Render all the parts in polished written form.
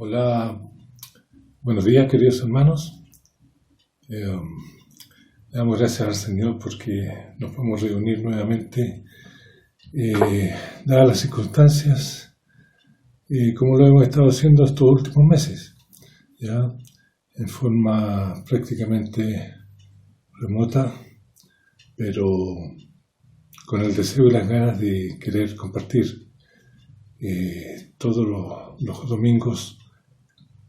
Hola, buenos días queridos hermanos. Le damos gracias al Señor porque nos podemos reunir nuevamente, dadas las circunstancias, como lo hemos estado haciendo estos últimos meses, ya en forma prácticamente remota, pero con el deseo y las ganas de querer compartir todos los domingos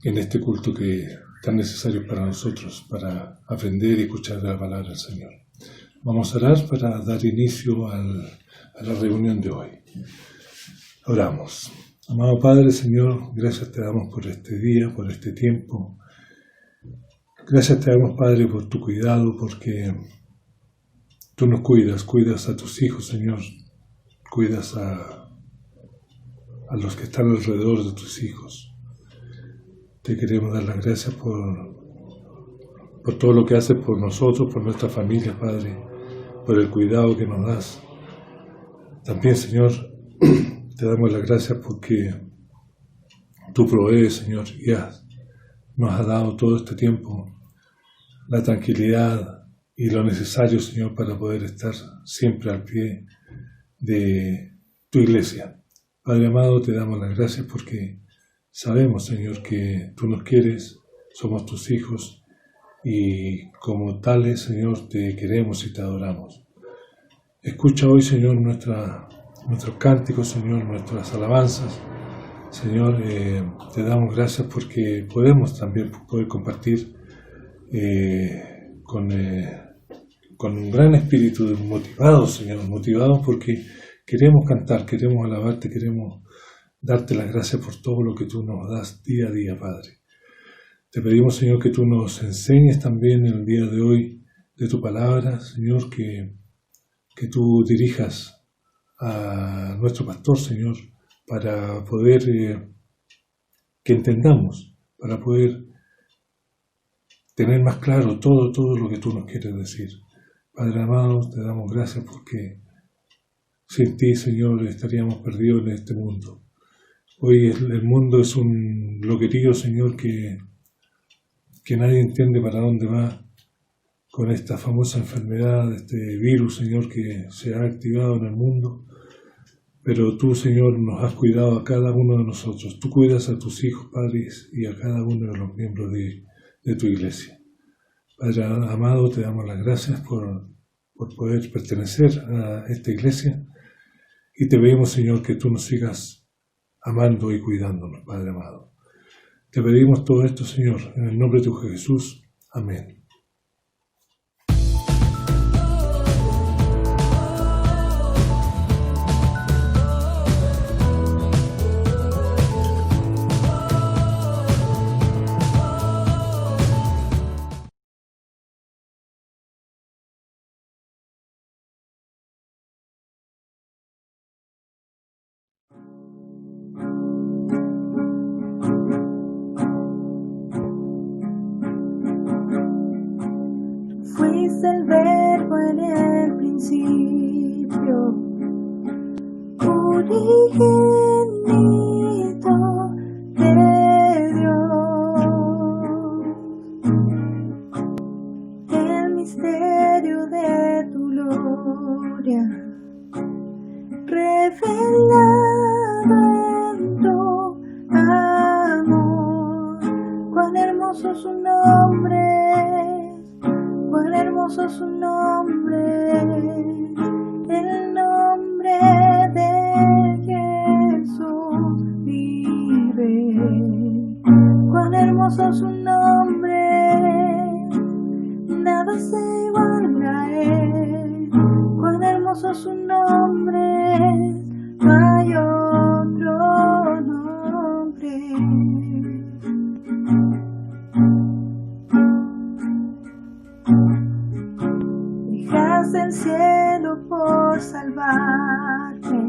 en este culto que es tan necesario para nosotros, para aprender y escuchar la palabra del Señor. Vamos a orar para dar inicio a la reunión de hoy. Oramos. Amado Padre, Señor, gracias te damos por este día, por este tiempo. Gracias te damos, Padre, por tu cuidado, porque tú nos cuidas a tus hijos, Señor, cuidas a los que están alrededor de tus hijos. Te queremos dar las gracias por todo lo que haces por nosotros, por nuestra familia, Padre, por el cuidado que nos das. También, Señor, te damos las gracias porque tú provees, Señor, y nos has dado todo este tiempo la tranquilidad y lo necesario, Señor, para poder estar siempre al pie de tu iglesia. Padre amado, te damos las gracias porque sabemos, Señor, que tú nos quieres, somos tus hijos y como tales, Señor, te queremos y te adoramos. Escucha hoy, Señor, nuestros cánticos, Señor, nuestras alabanzas. Señor, te damos gracias porque podemos también poder compartir con un gran espíritu motivados, Señor, motivados porque queremos cantar, queremos alabarte, queremos darte las gracias por todo lo que tú nos das día a día, Padre. Te pedimos, Señor, que tú nos enseñes también en el día de hoy de tu palabra, Señor, que tú dirijas a nuestro pastor, Señor, para poder que entendamos, para poder tener más claro todo lo que tú nos quieres decir. Padre amado, te damos gracias porque sin ti, Señor, estaríamos perdidos en este mundo. Hoy el mundo es un loquerío, Señor, que nadie entiende para dónde va con esta famosa enfermedad, este virus, Señor, que se ha activado en el mundo. Pero tú, Señor, nos has cuidado a cada uno de nosotros. Tú cuidas a tus hijos, padres, y a cada uno de los miembros de tu iglesia. Padre amado, te damos las gracias por poder pertenecer a esta iglesia y te pedimos, Señor, que tú nos sigas amando y cuidándonos, Padre amado. Te pedimos todo esto, Señor, en el nombre de tu Jesús. Amén. Fuiste el verbo en el principio, unigénito de Dios, el misterio de tu gloria, revelado en tu amor. Cuán hermoso su nombre, cuán hermoso su nombre, el nombre de Jesús vive. Cuán hermoso su nombre, nada se iguala a él. Cuán hermoso su nombre, no hay otro nombre. El cielo por salvarme,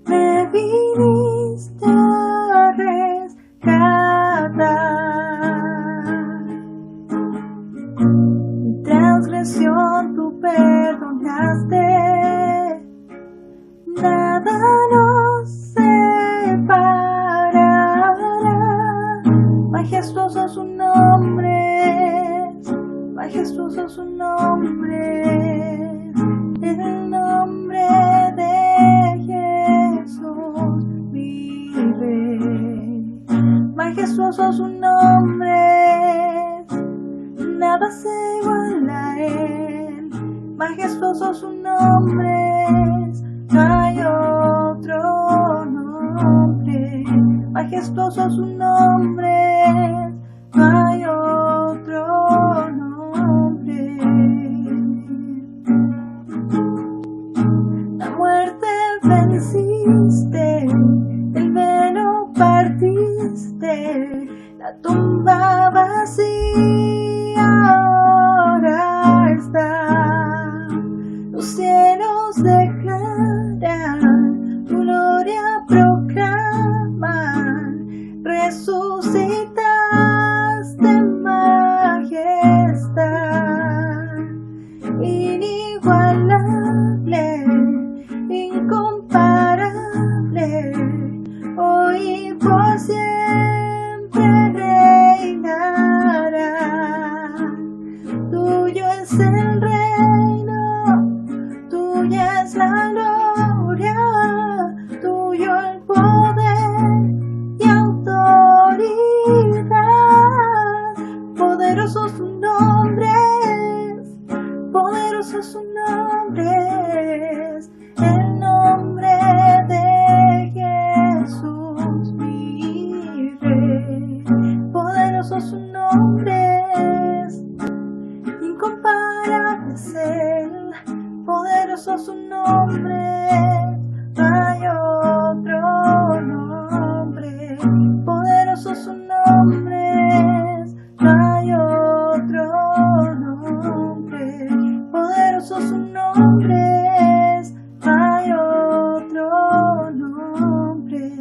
me viniste a rescatar. Mi transgresión tú perdonaste, nada nos separará. majestuoso su nombre, majestuoso su nombre, el nombre de Jesús, mi Rey. Majestuoso su nombre, nada se iguala a él. Majestuoso su nombre, no hay otro nombre. Majestuoso su nombre, no hay otro nombre. La muerte venciste, el velo partiste, la tumba vacía ahora está. Los cielos declaran, tu gloria proclaman, resucitaste majestad, inigualable, incomparable, hoy por siempre reinará. Tuyo es el reino, tuya es la gloria, tuyo el poder y autoridad. Poderoso su nombre, poderoso su nombre, el nombre de Jesús, mi Rey. Poderoso su nombre, incomparable es él. Poderoso su nombre, no hay otro nombre. Poderoso su nombre, no hay otro nombre. Poderoso su nombre, no hay otro nombre.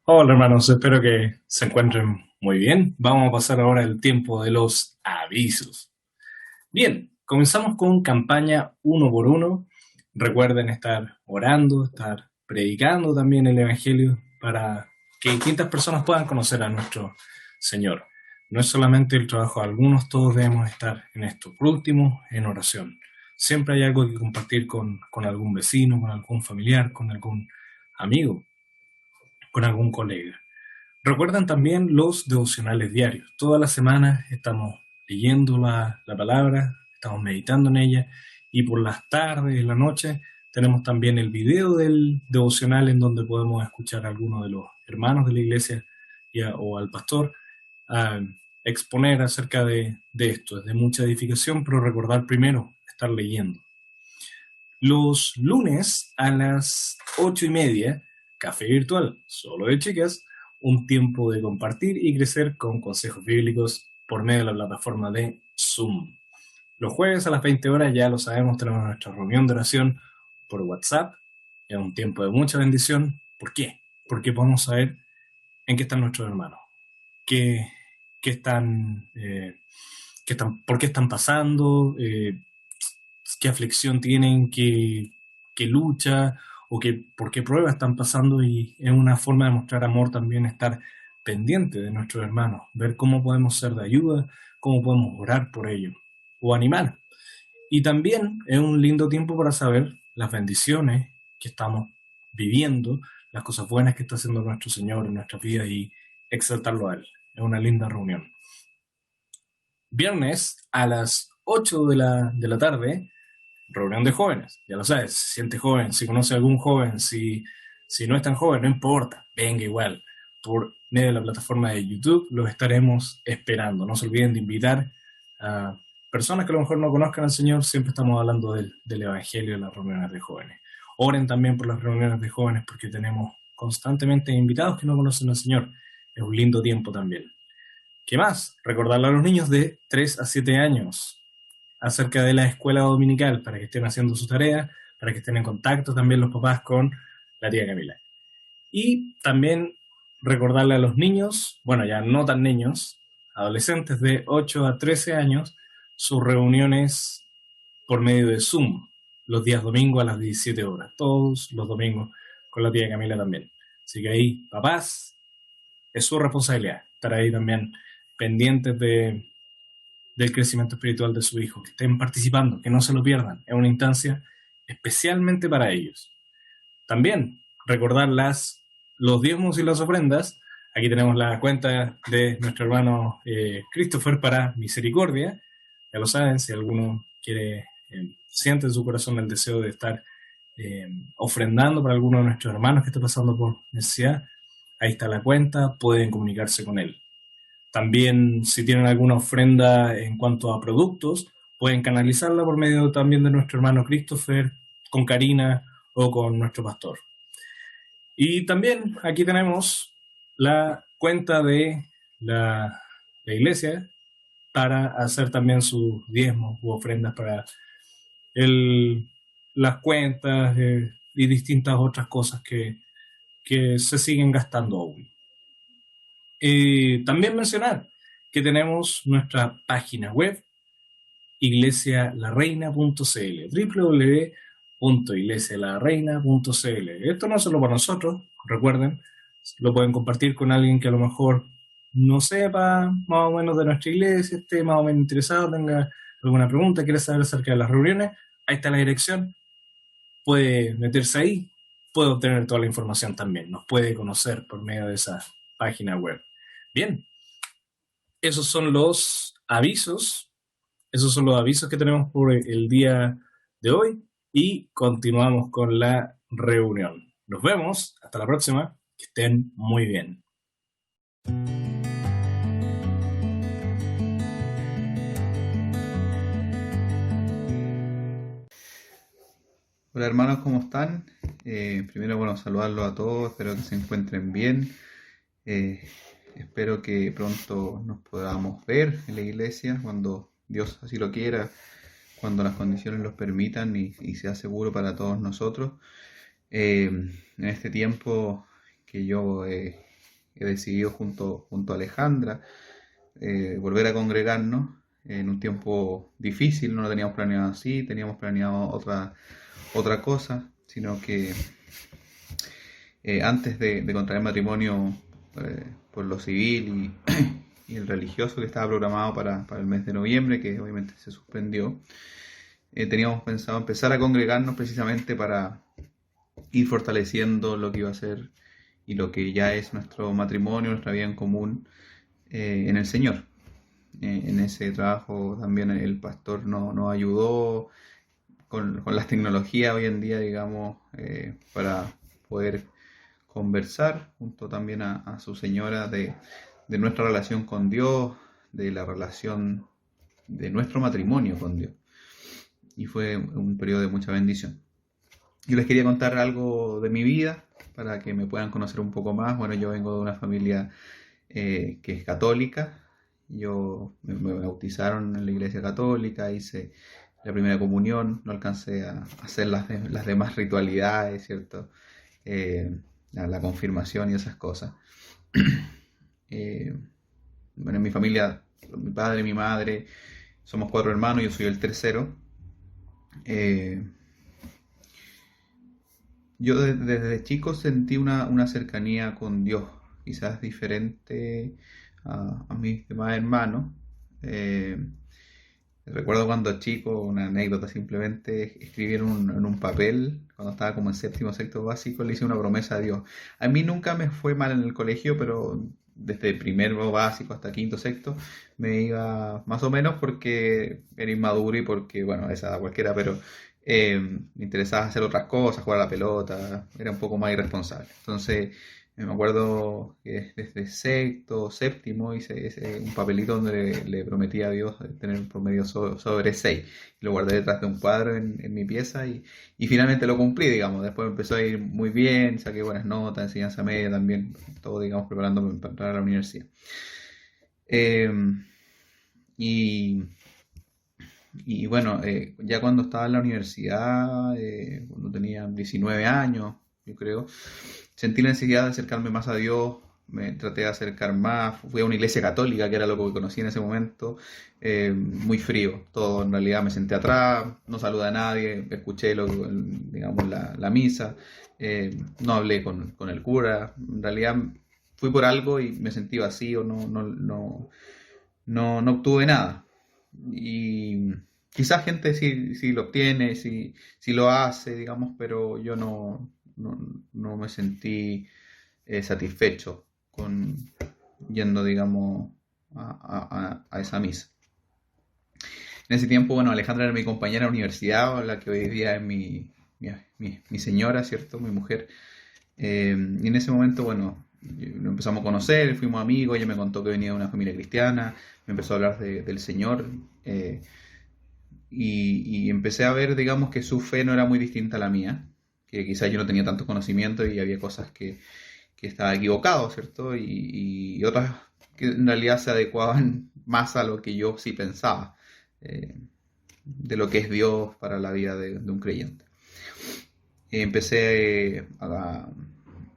Hola hermanos, espero que se encuentren muy bien. Vamos a pasar ahora el tiempo de los avisos. Bien, comenzamos con campaña 1 por 1. Recuerden estar orando, estar predicando también el Evangelio para que distintas personas puedan conocer a nuestro Señor. No es solamente el trabajo de algunos, todos debemos estar en esto. Por último, en oración. Siempre hay algo que compartir con algún vecino, con algún familiar, con algún amigo, con algún colega. Recuerden también los devocionales diarios. Toda la semana estamos leyendo la palabra, estamos meditando en ella, y por las tardes, en la noche, tenemos también el video del devocional en donde podemos escuchar a alguno de los hermanos de la iglesia o al pastor exponer acerca de esto. Es de mucha edificación, pero recordar primero estar leyendo. Los lunes a las 8:30, café virtual, solo de chicas, un tiempo de compartir y crecer con consejos bíblicos por medio de la plataforma de Zoom. Los jueves a las 20 horas, ya lo sabemos, tenemos nuestra reunión de oración por WhatsApp. Es un tiempo de mucha bendición. ¿Por qué? Porque podemos saber en qué están nuestros hermanos, por qué están pasando, qué aflicción tienen, qué lucha, o por qué pruebas están pasando, y es una forma de mostrar amor también estar pendiente de nuestros hermanos, ver cómo podemos ser de ayuda, cómo podemos orar por ellos o animar. Y también es un lindo tiempo para saber las bendiciones que estamos viviendo, las cosas buenas que está haciendo nuestro Señor en nuestra vida y exaltarlo a Él. Es una linda reunión. Viernes a las 8 de la tarde, reunión de jóvenes. Ya lo sabes, si siente joven, si conoce a algún joven, si no es tan joven, no importa, venga igual. Por medio de la plataforma de YouTube los estaremos esperando. No se olviden de invitar a personas que a lo mejor no conozcan al Señor. Siempre estamos hablando del Evangelio en las reuniones de jóvenes. Oren también por las reuniones de jóvenes, porque tenemos constantemente invitados que no conocen al Señor. Es un lindo tiempo también. ¿Qué más? Recordarle a los niños de 3 a 7 años acerca de la escuela dominical, para que estén haciendo su tarea, para que estén en contacto también los papás con la tía Camila. Y también recordarle a los niños, bueno, ya no tan niños, adolescentes de 8 a 13 años, sus reuniones por medio de Zoom, los días domingos a las 17 horas, todos los domingos, con la tía Camila también. Así que ahí, papás, es su responsabilidad estar ahí también pendientes del crecimiento espiritual de su hijo, que estén participando, que no se lo pierdan. Es una instancia especialmente para ellos. También recordar los diezmos y las ofrendas. Aquí tenemos la cuenta de nuestro hermano Christopher para misericordia. Ya lo saben, si alguno quiere, siente en su corazón el deseo de estar ofrendando para alguno de nuestros hermanos que esté pasando por necesidad, ahí está la cuenta, pueden comunicarse con él. También, si tienen alguna ofrenda en cuanto a productos, pueden canalizarla por medio también de nuestro hermano Christopher, con Karina o con nuestro pastor. Y también aquí tenemos la cuenta de la iglesia para hacer también sus diezmos u ofrendas para las cuentas y distintas otras cosas que se siguen gastando aún. También mencionar que tenemos nuestra página web, iglesialareina.cl, www.iglesialareina.cl. Esto no es solo para nosotros, recuerden, lo pueden compartir con alguien que a lo mejor no sepa más o menos de nuestra iglesia, esté más o menos interesado, tenga alguna pregunta, quiere saber acerca de las reuniones. Ahí está la dirección, puede meterse ahí, puede obtener toda la información también, nos puede conocer por medio de esa página web. Bien, esos son los avisos que tenemos por el día de hoy y continuamos con la reunión. Nos vemos, hasta la próxima, que estén muy bien. Hola hermanos, ¿cómo están? Primero, bueno, saludarlos a todos, espero que se encuentren bien. Espero que pronto nos podamos ver en la iglesia cuando Dios así lo quiera, cuando las condiciones los permitan y sea seguro para todos nosotros. En este tiempo que yo he decidido junto a Alejandra volver a congregarnos en un tiempo difícil, no lo teníamos planeado así, teníamos planeado otra cosa, sino que antes de contraer matrimonio por lo civil y el religioso que estaba programado para el mes de noviembre, que obviamente se suspendió, teníamos pensado empezar a congregarnos precisamente para ir fortaleciendo lo que iba a ser y lo que ya es nuestro matrimonio, nuestra vida en común en el Señor. En ese trabajo también el pastor nos ayudó con las tecnologías hoy en día, digamos, para poder conversar junto también a su señora de nuestra relación con Dios, de la relación de nuestro matrimonio con Dios. Y fue un periodo de mucha bendición. Yo les quería contar algo de mi vida para que me puedan conocer un poco más. Bueno, yo vengo de una familia que es católica. Me bautizaron en la iglesia católica, hice la primera comunión, no alcancé a hacer las demás ritualidades, ¿cierto? La confirmación y esas cosas. Bueno, en mi familia, mi padre y mi madre, somos 4 hermanos, yo soy el tercero. Yo desde chico sentí una cercanía con Dios, quizás diferente a mis demás hermanos. Recuerdo cuando chico, una anécdota simplemente, escribí en un papel, cuando estaba como en séptimo, sexto básico, le hice una promesa a Dios. A mí nunca me fue mal en el colegio, pero desde primero básico hasta quinto, sexto, me iba más o menos porque era inmaduro y porque, bueno, a esa edad cualquiera, pero me interesaba hacer otras cosas, jugar a la pelota, era un poco más irresponsable. Entonces, me acuerdo que desde sexto, séptimo hice un papelito donde le prometí a Dios tener un promedio sobre 6. Lo guardé detrás de un cuadro en mi pieza y finalmente lo cumplí, digamos. Después empezó a ir muy bien, saqué buenas notas, enseñanza media también, todo, digamos, preparándome para entrar a la universidad. Y bueno, ya cuando estaba en la universidad, cuando tenía 19 años, yo creo, sentí la necesidad de acercarme más a Dios, me traté de acercar más, fui a una iglesia católica, que era lo que conocí en ese momento, muy frío, todo en realidad me senté atrás, no saludé a nadie, escuché digamos, la misa, no hablé con el cura, en realidad fui por algo y me sentí vacío, no obtuve nada. Y quizás gente sí lo obtiene, sí lo hace, digamos, pero yo no me sentí satisfecho con yendo, digamos, a esa misa. En ese tiempo, bueno, Alejandra era mi compañera de universidad, la que hoy día es mi señora, ¿cierto? Mi mujer. Y en ese momento, bueno, lo empezamos a conocer, fuimos amigos, ella me contó que venía de una familia cristiana, me empezó a hablar del Señor, y empecé a ver, digamos, que su fe no era muy distinta a la mía, que quizás yo no tenía tanto conocimiento y había cosas que estaba equivocado, ¿cierto? Y otras que en realidad se adecuaban más a lo que yo sí pensaba, de lo que es Dios para la vida de un creyente.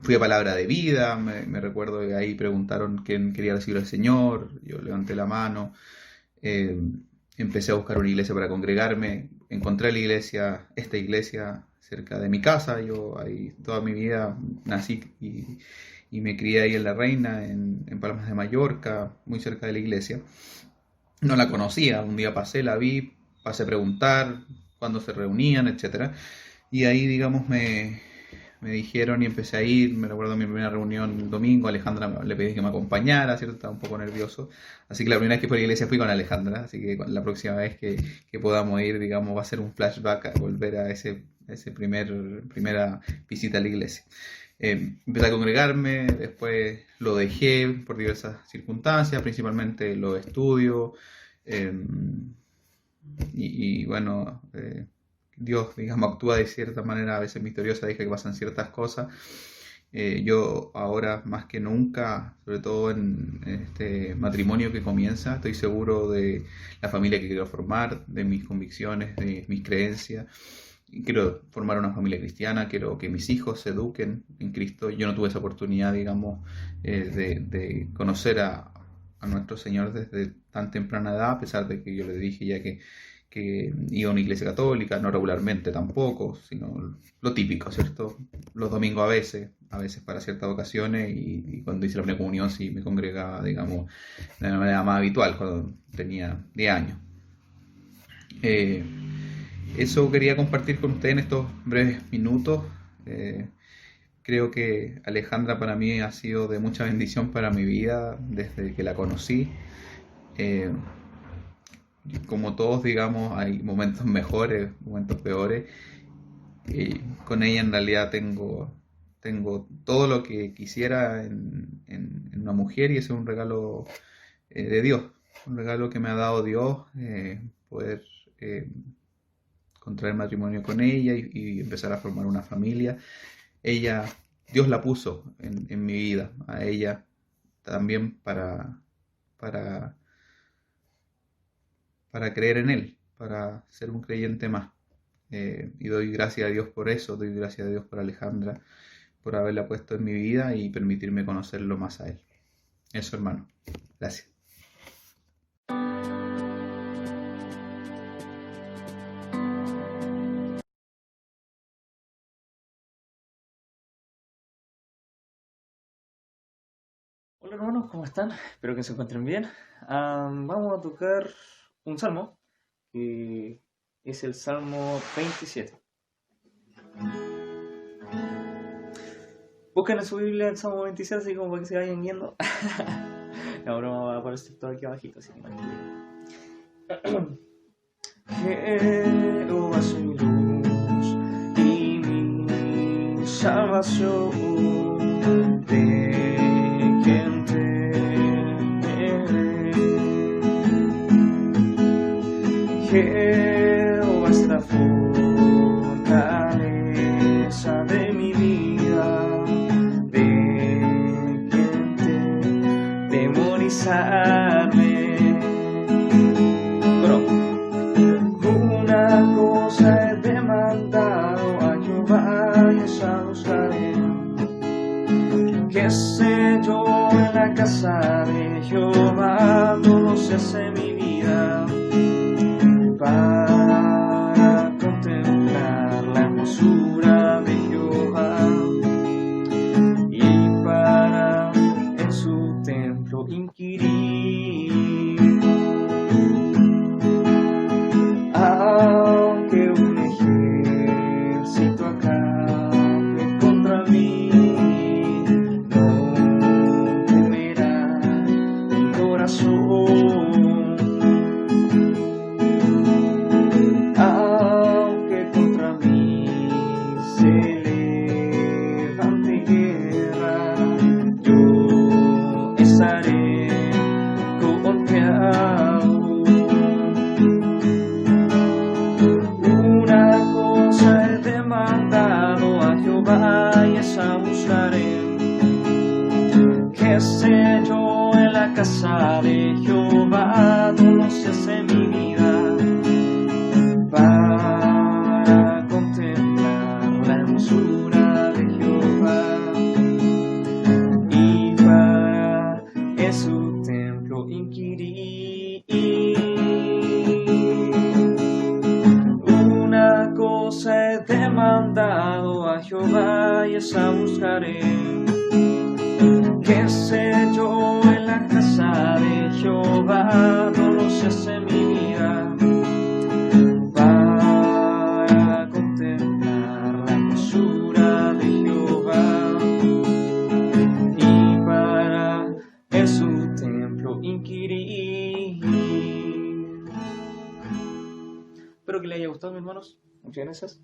Fui a Palabra de Vida, me recuerdo que ahí preguntaron quién quería recibir al Señor, yo levanté la mano, empecé a buscar una iglesia para congregarme, encontré esta iglesia cerca de mi casa, yo ahí toda mi vida nací y me crié ahí en La Reina, en Palmas de Mallorca, muy cerca de la iglesia. No la conocía, un día pasé, la vi, pasé a preguntar cuándo se reunían, etc. Y ahí, digamos, me dijeron y empecé a ir. Me recuerdo mi primera reunión el domingo, Alejandra le pedí que me acompañara, ¿cierto? Estaba un poco nervioso. Así que la primera vez que fui a la iglesia fui con Alejandra, así que la próxima vez que podamos ir, digamos, va a ser un flashback a volver a ese primera visita a la iglesia. Empecé a congregarme, después lo dejé por diversas circunstancias, principalmente los estudios, y bueno, Dios, digamos, actúa de cierta manera, a veces misteriosa, deja que pasan ciertas cosas. Yo ahora, más que nunca, sobre todo en este matrimonio que comienza, estoy seguro de la familia que quiero formar, de mis convicciones, de mis creencias. Quiero formar una familia cristiana, quiero que mis hijos se eduquen en Cristo. Yo no tuve esa oportunidad, digamos, de conocer a nuestro Señor desde tan temprana edad, a pesar de que yo le dije ya que iba a una iglesia católica, no regularmente tampoco, sino lo típico, ¿cierto? Los domingos a veces para ciertas ocasiones, y cuando hice la primera comunión sí me congregaba, digamos, de una manera más habitual, cuando tenía 10 años. Eso quería compartir con ustedes en estos breves minutos. Creo que Alejandra para mí ha sido de mucha bendición para mi vida desde que la conocí. Como todos, digamos, hay momentos mejores, momentos peores. Con ella en realidad tengo todo lo que quisiera en una mujer, y ese es un regalo de Dios, un regalo que me ha dado Dios, poder contraer matrimonio con ella y empezar a formar una familia. Dios la puso en mi vida, a ella también para creer en Él, para ser un creyente más. Y doy gracias a Dios por eso, doy gracias a Dios por Alejandra, por haberla puesto en mi vida y permitirme conocerlo más a Él. Eso, hermano. Gracias. Hola hermanos, ¿cómo están? Espero que se encuentren bien. Vamos a tocar un salmo, que es el Salmo 27. Busquen en su Biblia el Salmo 27, así como para que se vayan viendo. La broma va a aparecer todo aquí abajito, así que no hay problema. Jehová es mi luz y mi salvación, de quien temeré. Jehová es la fortaleza de mi vida, de quien temorizarme. Pero una cosa he demandado a Jehová, y esa buscaré, que casa de Jehová todo se hace mi vida para contemplar la hermosura de Jehová y para en su templo inquirir. Aunque un ejército acampe contra mí, no temerá mi corazón. Aunque contra mí se levante guerra, yo estaré confiado. Una cosa he demandado a Jehová y esa buscaré, que esté yo en la casa de Jehová todos los días de mi vida para contemplar la hermosura de Jehová y para en su templo inquirir. Una cosa he demandado a Jehová y esa buscaré, que esté yo en la casa de Jehová todos los días de mi vida para contemplar la hermosura de Jehová y para en su templo inquirir. Espero que les haya gustado, mis hermanos. Muchas gracias.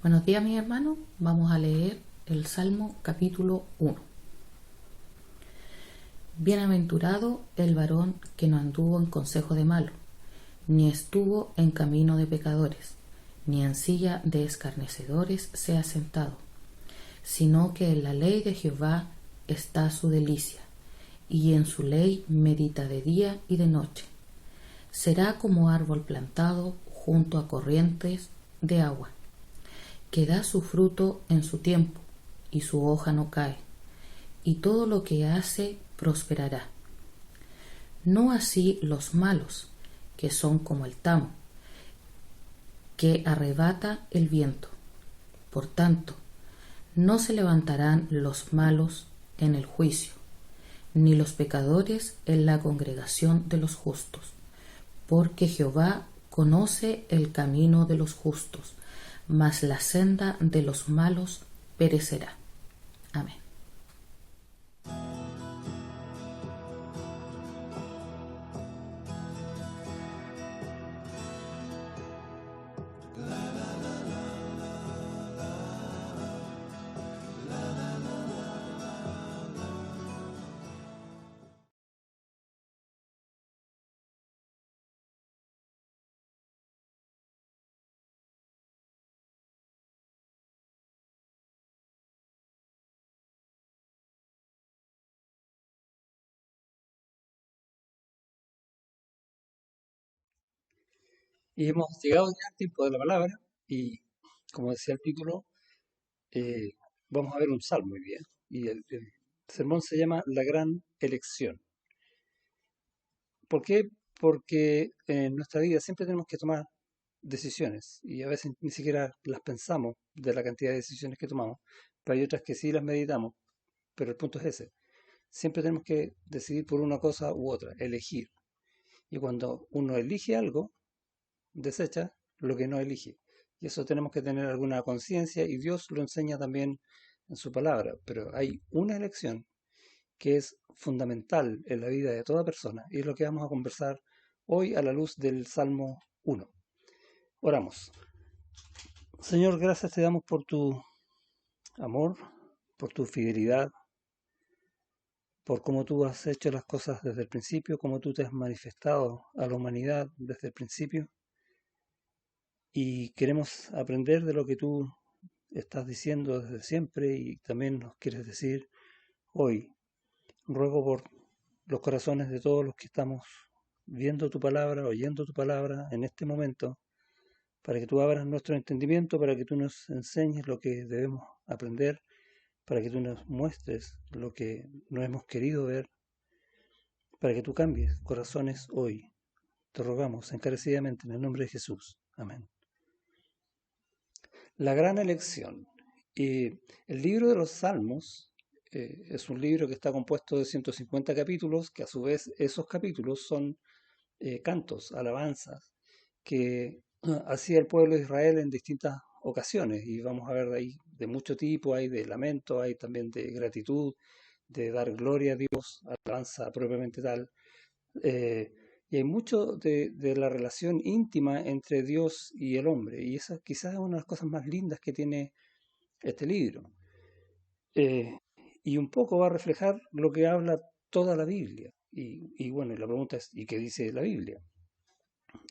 Buenos días, mis hermanos. Vamos a leer el Salmo capítulo 1. Bienaventurado el varón que no anduvo en consejo de malos, ni estuvo en camino de pecadores, ni en silla de escarnecedores se ha sentado, sino que en la ley de Jehová está su delicia, y en su ley medita de día y de noche. Será como árbol plantado junto a corrientes de agua, que da su fruto en su tiempo, y su hoja no cae, y todo lo que hace prosperará. No así los malos, que son como el tamo, que arrebata el viento. Por tanto, no se levantarán los malos en el juicio, ni los pecadores en la congregación de los justos, porque Jehová conoce el camino de los justos, mas la senda de los malos perecerá. Amén. Y hemos llegado ya al tiempo de la palabra y, como decía el título, eh, vamos a ver un salmo hoy día. Y el sermón se llama La Gran Elección. ¿Por qué? Porque en nuestra vida siempre tenemos que tomar decisiones y a veces ni siquiera las pensamos de la cantidad de decisiones que tomamos, pero hay otras que sí las meditamos, pero el punto es ese. Siempre tenemos que decidir por una cosa u otra, elegir. Y cuando uno elige algo, desecha lo que no elige. Y eso tenemos que tener alguna conciencia y Dios lo enseña también en su palabra. Pero hay una elección que es fundamental en la vida de toda persona y es lo que vamos a conversar hoy a la luz del Salmo 1. Oramos. Señor, gracias te damos por tu amor, por tu fidelidad, por cómo tú has hecho las cosas desde el principio, cómo tú te has manifestado a la humanidad desde el principio. Y queremos aprender de lo que tú estás diciendo desde siempre y también nos quieres decir hoy. Ruego por los corazones de todos los que estamos viendo tu palabra, oyendo tu palabra en este momento, para que tú abras nuestro entendimiento, para que tú nos enseñes lo que debemos aprender, para que tú nos muestres lo que no hemos querido ver, para que tú cambies corazones hoy. Te rogamos encarecidamente en el nombre de Jesús. Amén. La gran elección. El libro de los Salmos es un libro que está compuesto de 150 capítulos, que a su vez esos capítulos son cantos, alabanzas, que hacía el pueblo de Israel en distintas ocasiones. Y vamos a ver de ahí de mucho tipo, hay de lamento, hay también de gratitud, de dar gloria a Dios, alabanza propiamente tal. Y hay mucho de la relación íntima entre Dios y el hombre, y esa quizás es una de las cosas más lindas que tiene este libro. Y un poco va a reflejar lo que habla toda la Biblia. Y bueno, y la pregunta es, ¿y qué dice la Biblia?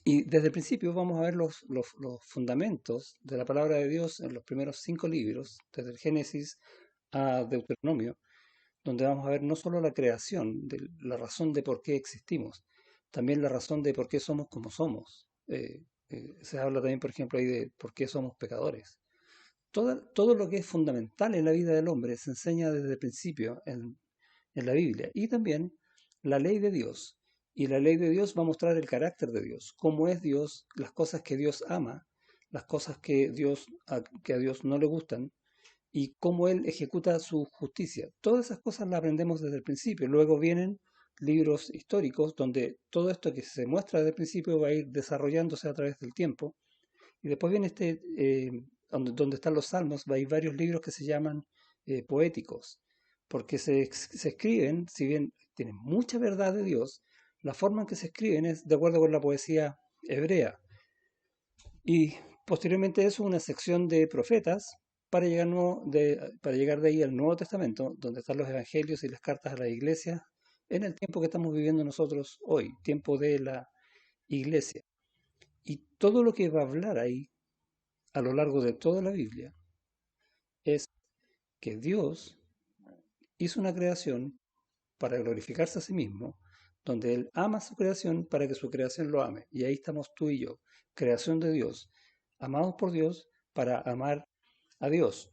Y desde el principio vamos a ver los fundamentos de la palabra de Dios en los primeros 5 libros, desde el Génesis a Deuteronomio, donde vamos a ver no solo la creación, la razón de por qué existimos, también la razón de por qué somos como somos. Se habla también, por ejemplo, ahí de por qué somos pecadores. Todo lo que es fundamental en la vida del hombre se enseña desde el principio en la Biblia. Y también la ley de Dios. Y la ley de Dios va a mostrar el carácter de Dios, cómo es Dios, las cosas que Dios ama, las cosas que a Dios no le gustan, y cómo Él ejecuta su justicia. Todas esas cosas las aprendemos desde el principio. Luego vienen libros históricos donde todo esto que se muestra desde el principio va a ir desarrollándose a través del tiempo. Y después viene donde están los salmos, hay varios libros que se llaman poéticos, porque se escriben, si bien tienen mucha verdad de Dios, la forma en que se escriben es de acuerdo con la poesía hebrea. Y posteriormente eso, una sección de profetas, para llegar de ahí al Nuevo Testamento, donde están los evangelios y las cartas a la iglesia, en el tiempo que estamos viviendo nosotros hoy, tiempo de la iglesia. Y todo lo que va a hablar ahí, a lo largo de toda la Biblia, es que Dios hizo una creación para glorificarse a sí mismo, donde Él ama su creación para que su creación lo ame. Y ahí estamos tú y yo, creación de Dios, amados por Dios para amar a Dios.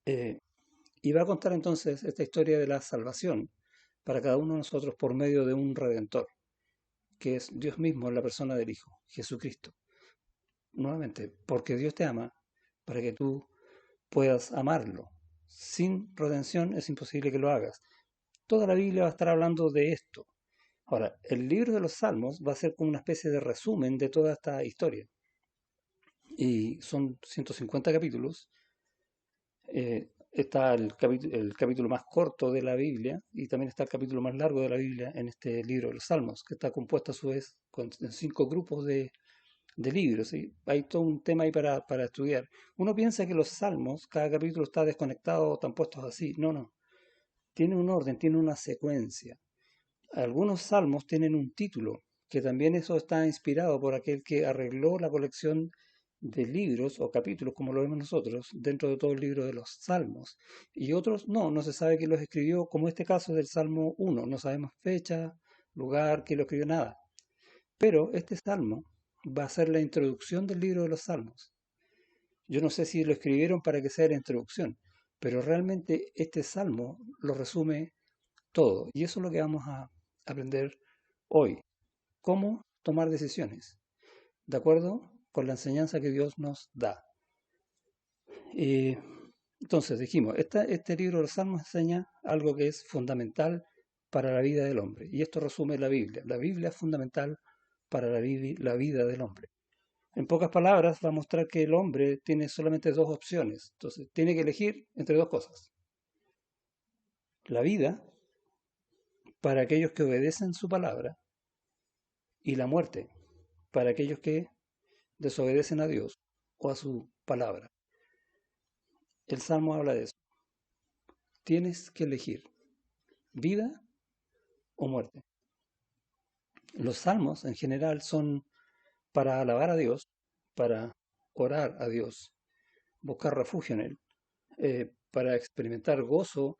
Y va a contar entonces esta historia de la salvación para cada uno de nosotros por medio de un redentor, que es Dios mismo en la persona del Hijo, Jesucristo. Nuevamente, porque Dios te ama para que tú puedas amarlo. Sin redención es imposible que lo hagas. Toda la Biblia va a estar hablando de esto. Ahora, el libro de los Salmos va a ser como una especie de resumen de toda esta historia. Y son 150 capítulos. Está el capítulo más corto de la Biblia y también está el capítulo más largo de la Biblia en este libro de los Salmos, que está compuesto a su vez en 5 grupos de libros. ¿Sí? Hay todo un tema ahí para estudiar. Uno piensa que los Salmos, cada capítulo está desconectado, están puestos así. No, no. Tiene un orden, tiene una secuencia. Algunos salmos tienen un título, que también eso está inspirado por aquel que arregló la colección de libros o capítulos, como lo vemos nosotros, dentro de todo el libro de los salmos. Y otros no se sabe quién los escribió, como este caso del Salmo 1, no sabemos fecha, lugar, quién lo escribió, nada. Pero este salmo va a ser la introducción del libro de los salmos. Yo no sé si lo escribieron para que sea la introducción, pero realmente este salmo lo resume todo. Y eso es lo que vamos a aprender hoy. Cómo tomar decisiones, de acuerdo con la enseñanza que Dios nos da. Entonces dijimos, este libro de los Salmos enseña algo que es fundamental para la vida del hombre. Y esto resume la Biblia. La Biblia es fundamental para la vida del hombre. En pocas palabras, va a mostrar que el hombre tiene solamente 2 opciones. Entonces, tiene que elegir entre 2 cosas. La vida, para aquellos que obedecen su palabra, y la muerte, para aquellos que desobedecen a Dios o a su palabra. El Salmo habla de eso. Tienes que elegir vida o muerte. Los salmos en general son para alabar a Dios, para orar a Dios, buscar refugio en Él, para experimentar gozo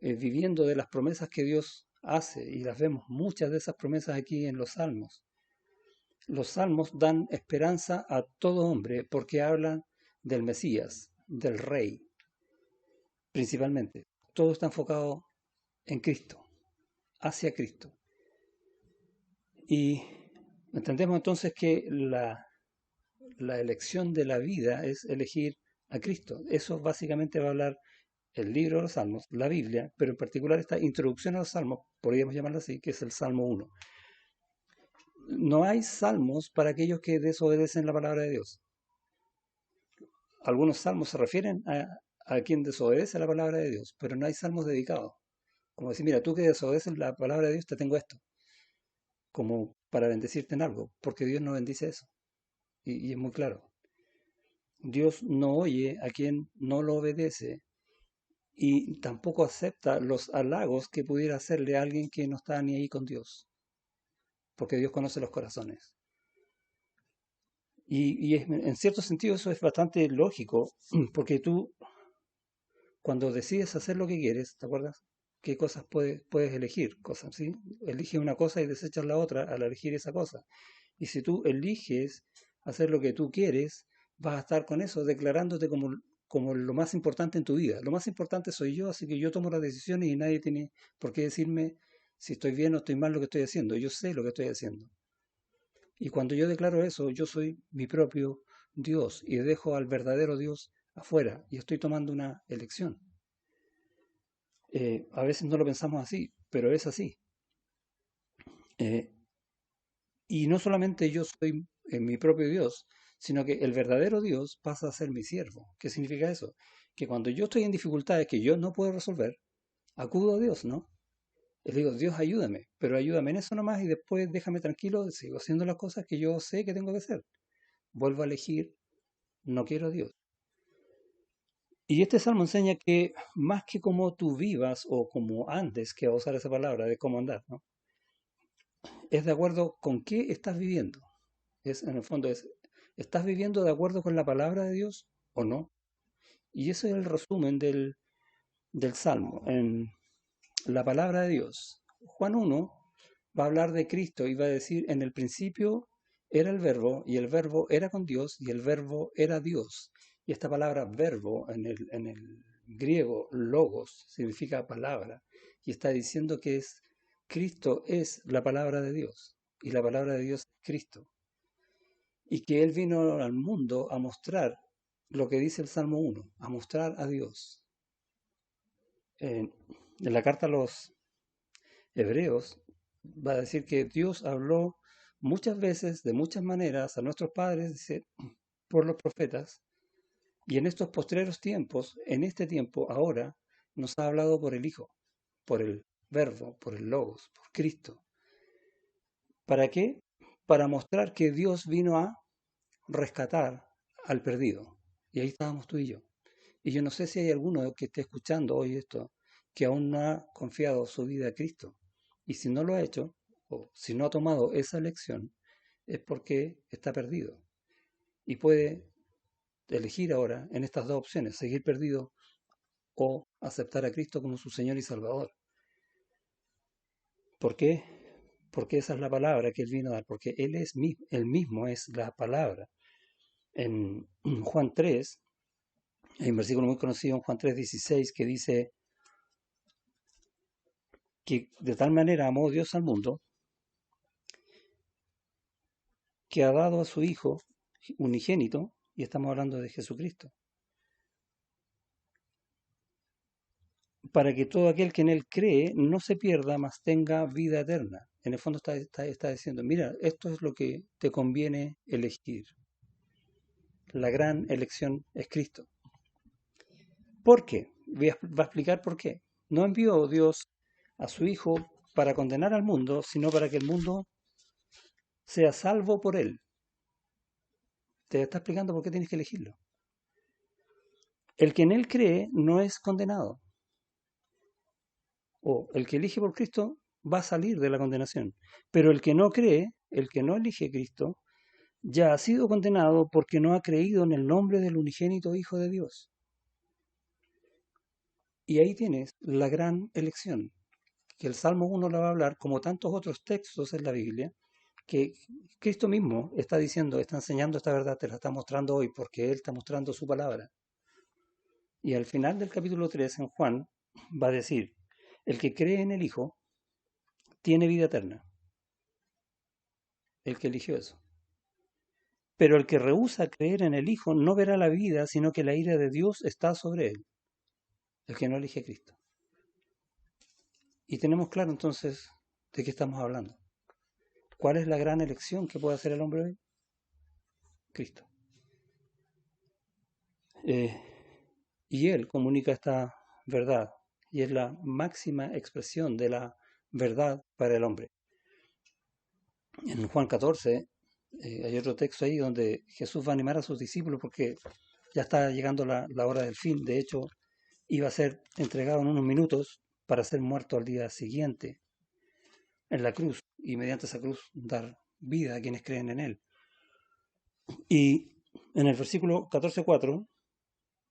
viviendo de las promesas que Dios hace, y las vemos muchas de esas promesas aquí en los salmos. Los salmos dan esperanza a todo hombre porque hablan del Mesías, del Rey, principalmente. Todo está enfocado en Cristo, hacia Cristo. Y entendemos entonces que la elección de la vida es elegir a Cristo. Eso básicamente va a hablar el libro de los Salmos, la Biblia, pero en particular esta introducción a los Salmos, podríamos llamarlo así, que es el Salmo 1. No hay salmos para aquellos que desobedecen la palabra de Dios. Algunos salmos se refieren a quien desobedece la palabra de Dios, pero no hay salmos dedicados. Como decir, mira, tú que desobedeces la palabra de Dios, te tengo esto, como para bendecirte en algo, porque Dios no bendice eso. Y es muy claro. Dios no oye a quien no lo obedece y tampoco acepta los halagos que pudiera hacerle a alguien que no está ni ahí con Dios, porque Dios conoce los corazones. Y en cierto sentido eso es bastante lógico, porque tú, cuando decides hacer lo que quieres, ¿te acuerdas? ¿Qué cosas puedes elegir? Cosas, ¿sí? Eliges una cosa y desechas la otra al elegir esa cosa. Y si tú eliges hacer lo que tú quieres, vas a estar con eso declarándote como lo más importante en tu vida. Lo más importante soy yo, así que yo tomo las decisiones y nadie tiene por qué decirme si estoy bien o estoy mal lo que estoy haciendo. Yo sé lo que estoy haciendo. Y cuando yo declaro eso, yo soy mi propio Dios y dejo al verdadero Dios afuera y estoy tomando una elección. A veces no lo pensamos así, pero es así. Y no solamente yo soy mi propio Dios, sino que el verdadero Dios pasa a ser mi siervo. ¿Qué significa eso? Que cuando yo estoy en dificultades que yo no puedo resolver, acudo a Dios, ¿no? Le digo, Dios, ayúdame, pero ayúdame en eso nomás y después déjame tranquilo, sigo haciendo las cosas que yo sé que tengo que hacer. Vuelvo a elegir, no quiero a Dios. Y este salmo enseña que más que como tú vivas o como andes, que va a usar esa palabra de cómo andar, ¿no? Es de acuerdo con qué estás viviendo. En el fondo ¿estás viviendo de acuerdo con la palabra de Dios o no? Y ese es el resumen del salmo, en la palabra de Dios. Juan 1 va a hablar de Cristo y va a decir, en el principio era el verbo, y el verbo era con Dios, y el verbo era Dios. Y esta palabra verbo en el griego, logos, significa palabra, y está diciendo que Cristo es la palabra de Dios, y la palabra de Dios es Cristo. Y que Él vino al mundo a mostrar lo que dice el Salmo 1, a mostrar a Dios. En la carta a los Hebreos va a decir que Dios habló muchas veces, de muchas maneras, a nuestros padres, dice, por los profetas, y en estos postreros tiempos, en este tiempo, ahora, nos ha hablado por el Hijo, por el Verbo, por el Logos, por Cristo. ¿Para qué? Para mostrar que Dios vino a rescatar al perdido. Y ahí estábamos tú y yo. Y yo no sé si hay alguno que esté escuchando hoy esto, que aún no ha confiado su vida a Cristo. Y si no lo ha hecho, o si no ha tomado esa elección, es porque está perdido. Y puede elegir ahora en estas dos opciones, seguir perdido o aceptar a Cristo como su Señor y Salvador. ¿Por qué? Porque esa es la palabra que Él vino a dar, porque Él mismo es la palabra. En Juan 3, hay un versículo muy conocido en Juan 3:16 que dice que de tal manera amó Dios al mundo que ha dado a su Hijo unigénito, y estamos hablando de Jesucristo, para que todo aquel que en Él cree no se pierda, mas tenga vida eterna. En el fondo está diciendo, mira, esto es lo que te conviene elegir. La gran elección es Cristo. ¿Por qué? Va a explicar por qué. No envió Dios a su Hijo para condenar al mundo, sino para que el mundo sea salvo por Él. te está explicando por qué tienes que elegirlo. El que en él cree no es condenado. O el que elige por Cristo va a salir de la condenación. Pero el que no cree, el que no elige a Cristo, ya ha sido condenado porque no ha creído en el nombre del unigénito Hijo de Dios. Y ahí tienes la gran elección, que el Salmo 1 la va a hablar, como tantos otros textos en la Biblia, que Cristo mismo está diciendo, está enseñando esta verdad, te la está mostrando hoy, porque Él está mostrando su palabra. Y al final del capítulo 3 en Juan va a decir, el que cree en el Hijo tiene vida eterna. El que eligió eso. Pero el que rehúsa creer en el Hijo no verá la vida, sino que la ira de Dios está sobre él. El que no elige a Cristo. Y tenemos claro entonces de qué estamos hablando. ¿Cuál es la gran elección que puede hacer el hombre hoy? Cristo. Y Él comunica esta verdad. Y es la máxima expresión de la verdad para el hombre. En Juan 14 hay otro texto ahí donde Jesús va a animar a sus discípulos porque ya está llegando la hora del fin. De hecho, iba a ser entregado en unos minutos para ser muerto al día siguiente en la cruz y mediante esa cruz dar vida a quienes creen en Él. Y en el versículo 14:4,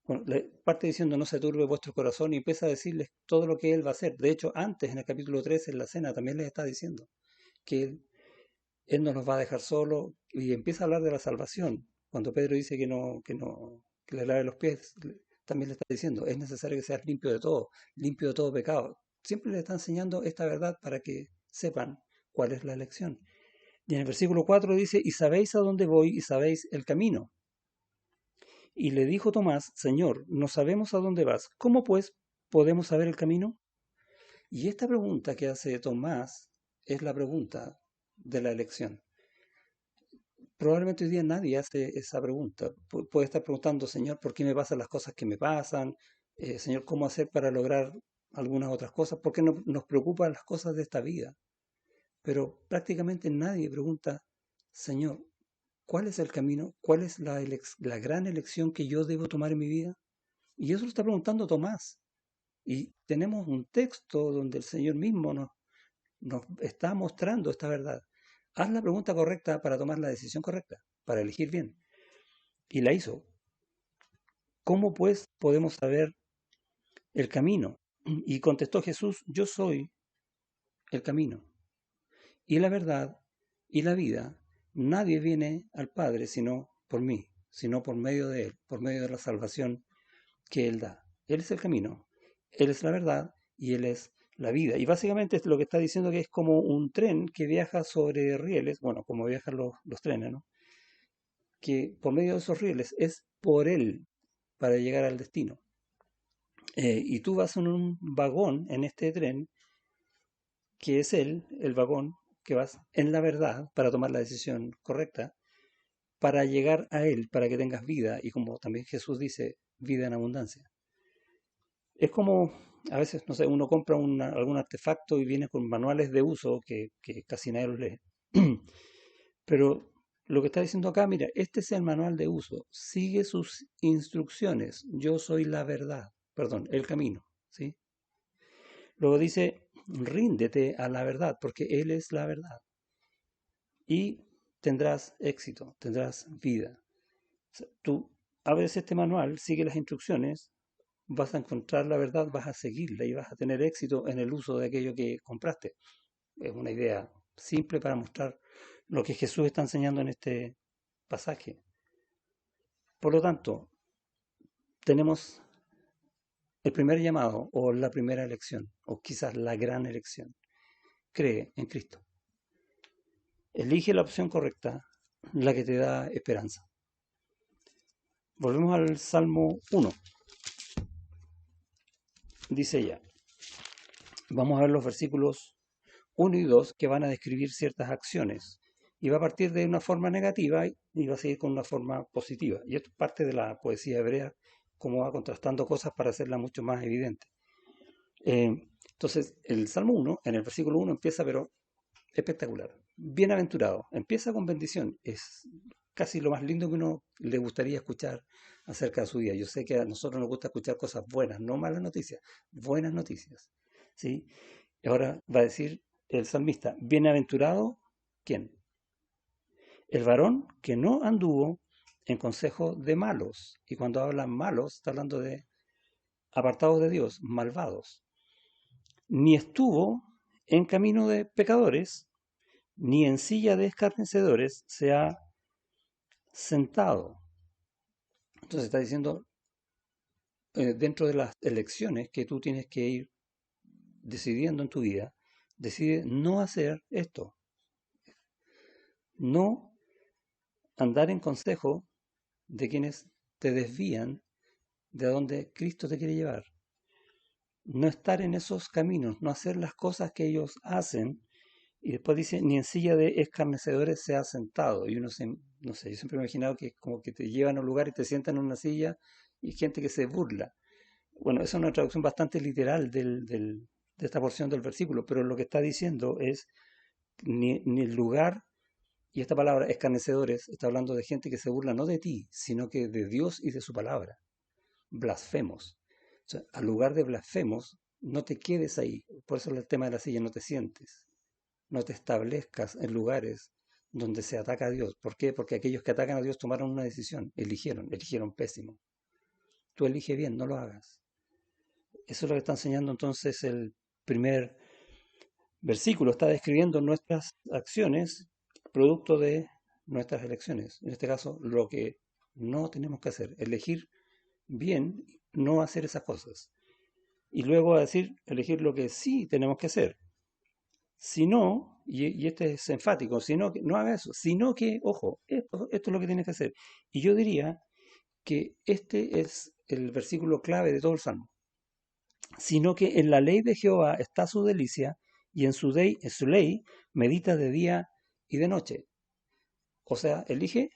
bueno, parte diciendo no se turbe vuestro corazón y empieza a decirles todo lo que Él va a hacer. De hecho, antes en el capítulo 3 en la cena también les está diciendo que Él no nos va a dejar solo y empieza a hablar de la salvación. Cuando Pedro dice que le lave los pies, también le está diciendo, es necesario que seas limpio de todo pecado. Siempre le está enseñando esta verdad para que sepan cuál es la elección. Y en el versículo 4 dice, y sabéis a dónde voy y sabéis el camino. Y le dijo Tomás, Señor, no sabemos a dónde vas, ¿cómo pues podemos saber el camino? Y esta pregunta que hace Tomás es la pregunta de la elección. Probablemente hoy día nadie hace esa pregunta. Puede estar preguntando, Señor, ¿por qué me pasan las cosas que me pasan? Señor, ¿cómo hacer para lograr algunas otras cosas? ¿Por qué no nos preocupan las cosas de esta vida? Pero prácticamente nadie pregunta, Señor, ¿cuál es el camino? ¿Cuál es la gran elección que yo debo tomar en mi vida? Y eso lo está preguntando Tomás. Y tenemos un texto donde el Señor mismo nos está mostrando esta verdad. Haz la pregunta correcta para tomar la decisión correcta, para elegir bien. Y la hizo. ¿Cómo pues podemos saber el camino? Y contestó Jesús, yo soy el camino. Y la verdad y la vida. Nadie viene al Padre sino por mí, sino por medio de Él, por medio de la salvación que Él da. Él es el camino, Él es la verdad y Él es la vida. Y básicamente es lo que está diciendo que es como un tren que viaja sobre rieles, bueno, como viajan los trenes, ¿no? Que por medio de esos rieles es por Él para llegar al destino. Y tú vas en un vagón en este tren, que es Él, el vagón, que vas en la verdad para tomar la decisión correcta, para llegar a Él, para que tengas vida, y como también Jesús dice, vida en abundancia. Es como, a veces, no sé, uno compra algún artefacto y viene con manuales de uso que casi nadie los lee. Pero lo que está diciendo acá, mira, este es el manual de uso, sigue sus instrucciones, yo soy la verdad, perdón, el camino, ¿sí? Luego dice, ríndete a la verdad, porque Él es la verdad. Y tendrás éxito, tendrás vida. O sea, tú abres este manual, sigue las instrucciones, vas a encontrar la verdad, vas a seguirla y vas a tener éxito en el uso de aquello que compraste. Es una idea simple para mostrar lo que Jesús está enseñando en este pasaje. Por lo tanto, tenemos el primer llamado o la primera elección, o quizás la gran elección. Cree en Cristo. Elige la opción correcta, la que te da esperanza. Volvemos al Salmo 1. Dice ya, vamos a ver los versículos 1 y 2 que van a describir ciertas acciones. Y va a partir de una forma negativa y va a seguir con una forma positiva. Y esto es parte de la poesía hebrea, cómo va contrastando cosas para hacerla mucho más evidente. Entonces, el Salmo 1, en el versículo 1 empieza, pero Espectacular. Bienaventurado. Empieza con bendición. Es casi lo más lindo que uno le gustaría escuchar acerca de su vida. Yo sé que a nosotros nos gusta escuchar cosas buenas, no malas noticias, buenas noticias. ¿Sí? Y ahora va a decir el salmista, bienaventurado, ¿quién? El varón que no anduvo en consejo de malos. Y cuando habla malos, está hablando de apartados de Dios, malvados. Ni estuvo en camino de pecadores, ni en silla de escarnecedores se ha sentado. Entonces está diciendo, dentro de las elecciones que tú tienes que ir decidiendo en tu vida, decide no hacer esto, no andar en consejo de quienes te desvían de a donde Cristo te quiere llevar, no estar en esos caminos, no hacer las cosas que ellos hacen. Y después dice, ni en silla de escarnecedores se ha sentado. Y uno no sé, yo siempre me he imaginado que es como que te llevan a un lugar y te sientan en una silla y gente que se burla. Bueno, esa es una traducción bastante literal de esta porción del versículo, pero lo que está diciendo es ni el lugar, y esta palabra escarnecedores está hablando de gente que se burla no de ti, sino que de Dios y de su palabra. Blasfemos. O sea, al lugar de blasfemos, no te quedes ahí. Por eso el tema de la silla, no te sientes. No te establezcas en lugares donde se ataca a Dios. ¿Por qué? Porque aquellos que atacan a Dios tomaron una decisión, eligieron pésimo. Tú elige bien, no lo hagas. Eso es lo que está enseñando entonces el primer versículo. Está describiendo nuestras acciones, producto de nuestras elecciones. En este caso, lo que no tenemos que hacer, elegir bien, no hacer esas cosas. Y luego va a decir, elegir lo que sí tenemos que hacer. Si no, y este es enfático, sino que no haga eso, sino que, ojo, esto es lo que tienes que hacer. Y yo diría que este es el versículo clave de todo el Salmo. Sino que en la ley de Jehová está su delicia, y en su ley medita de día y de noche. O sea, elige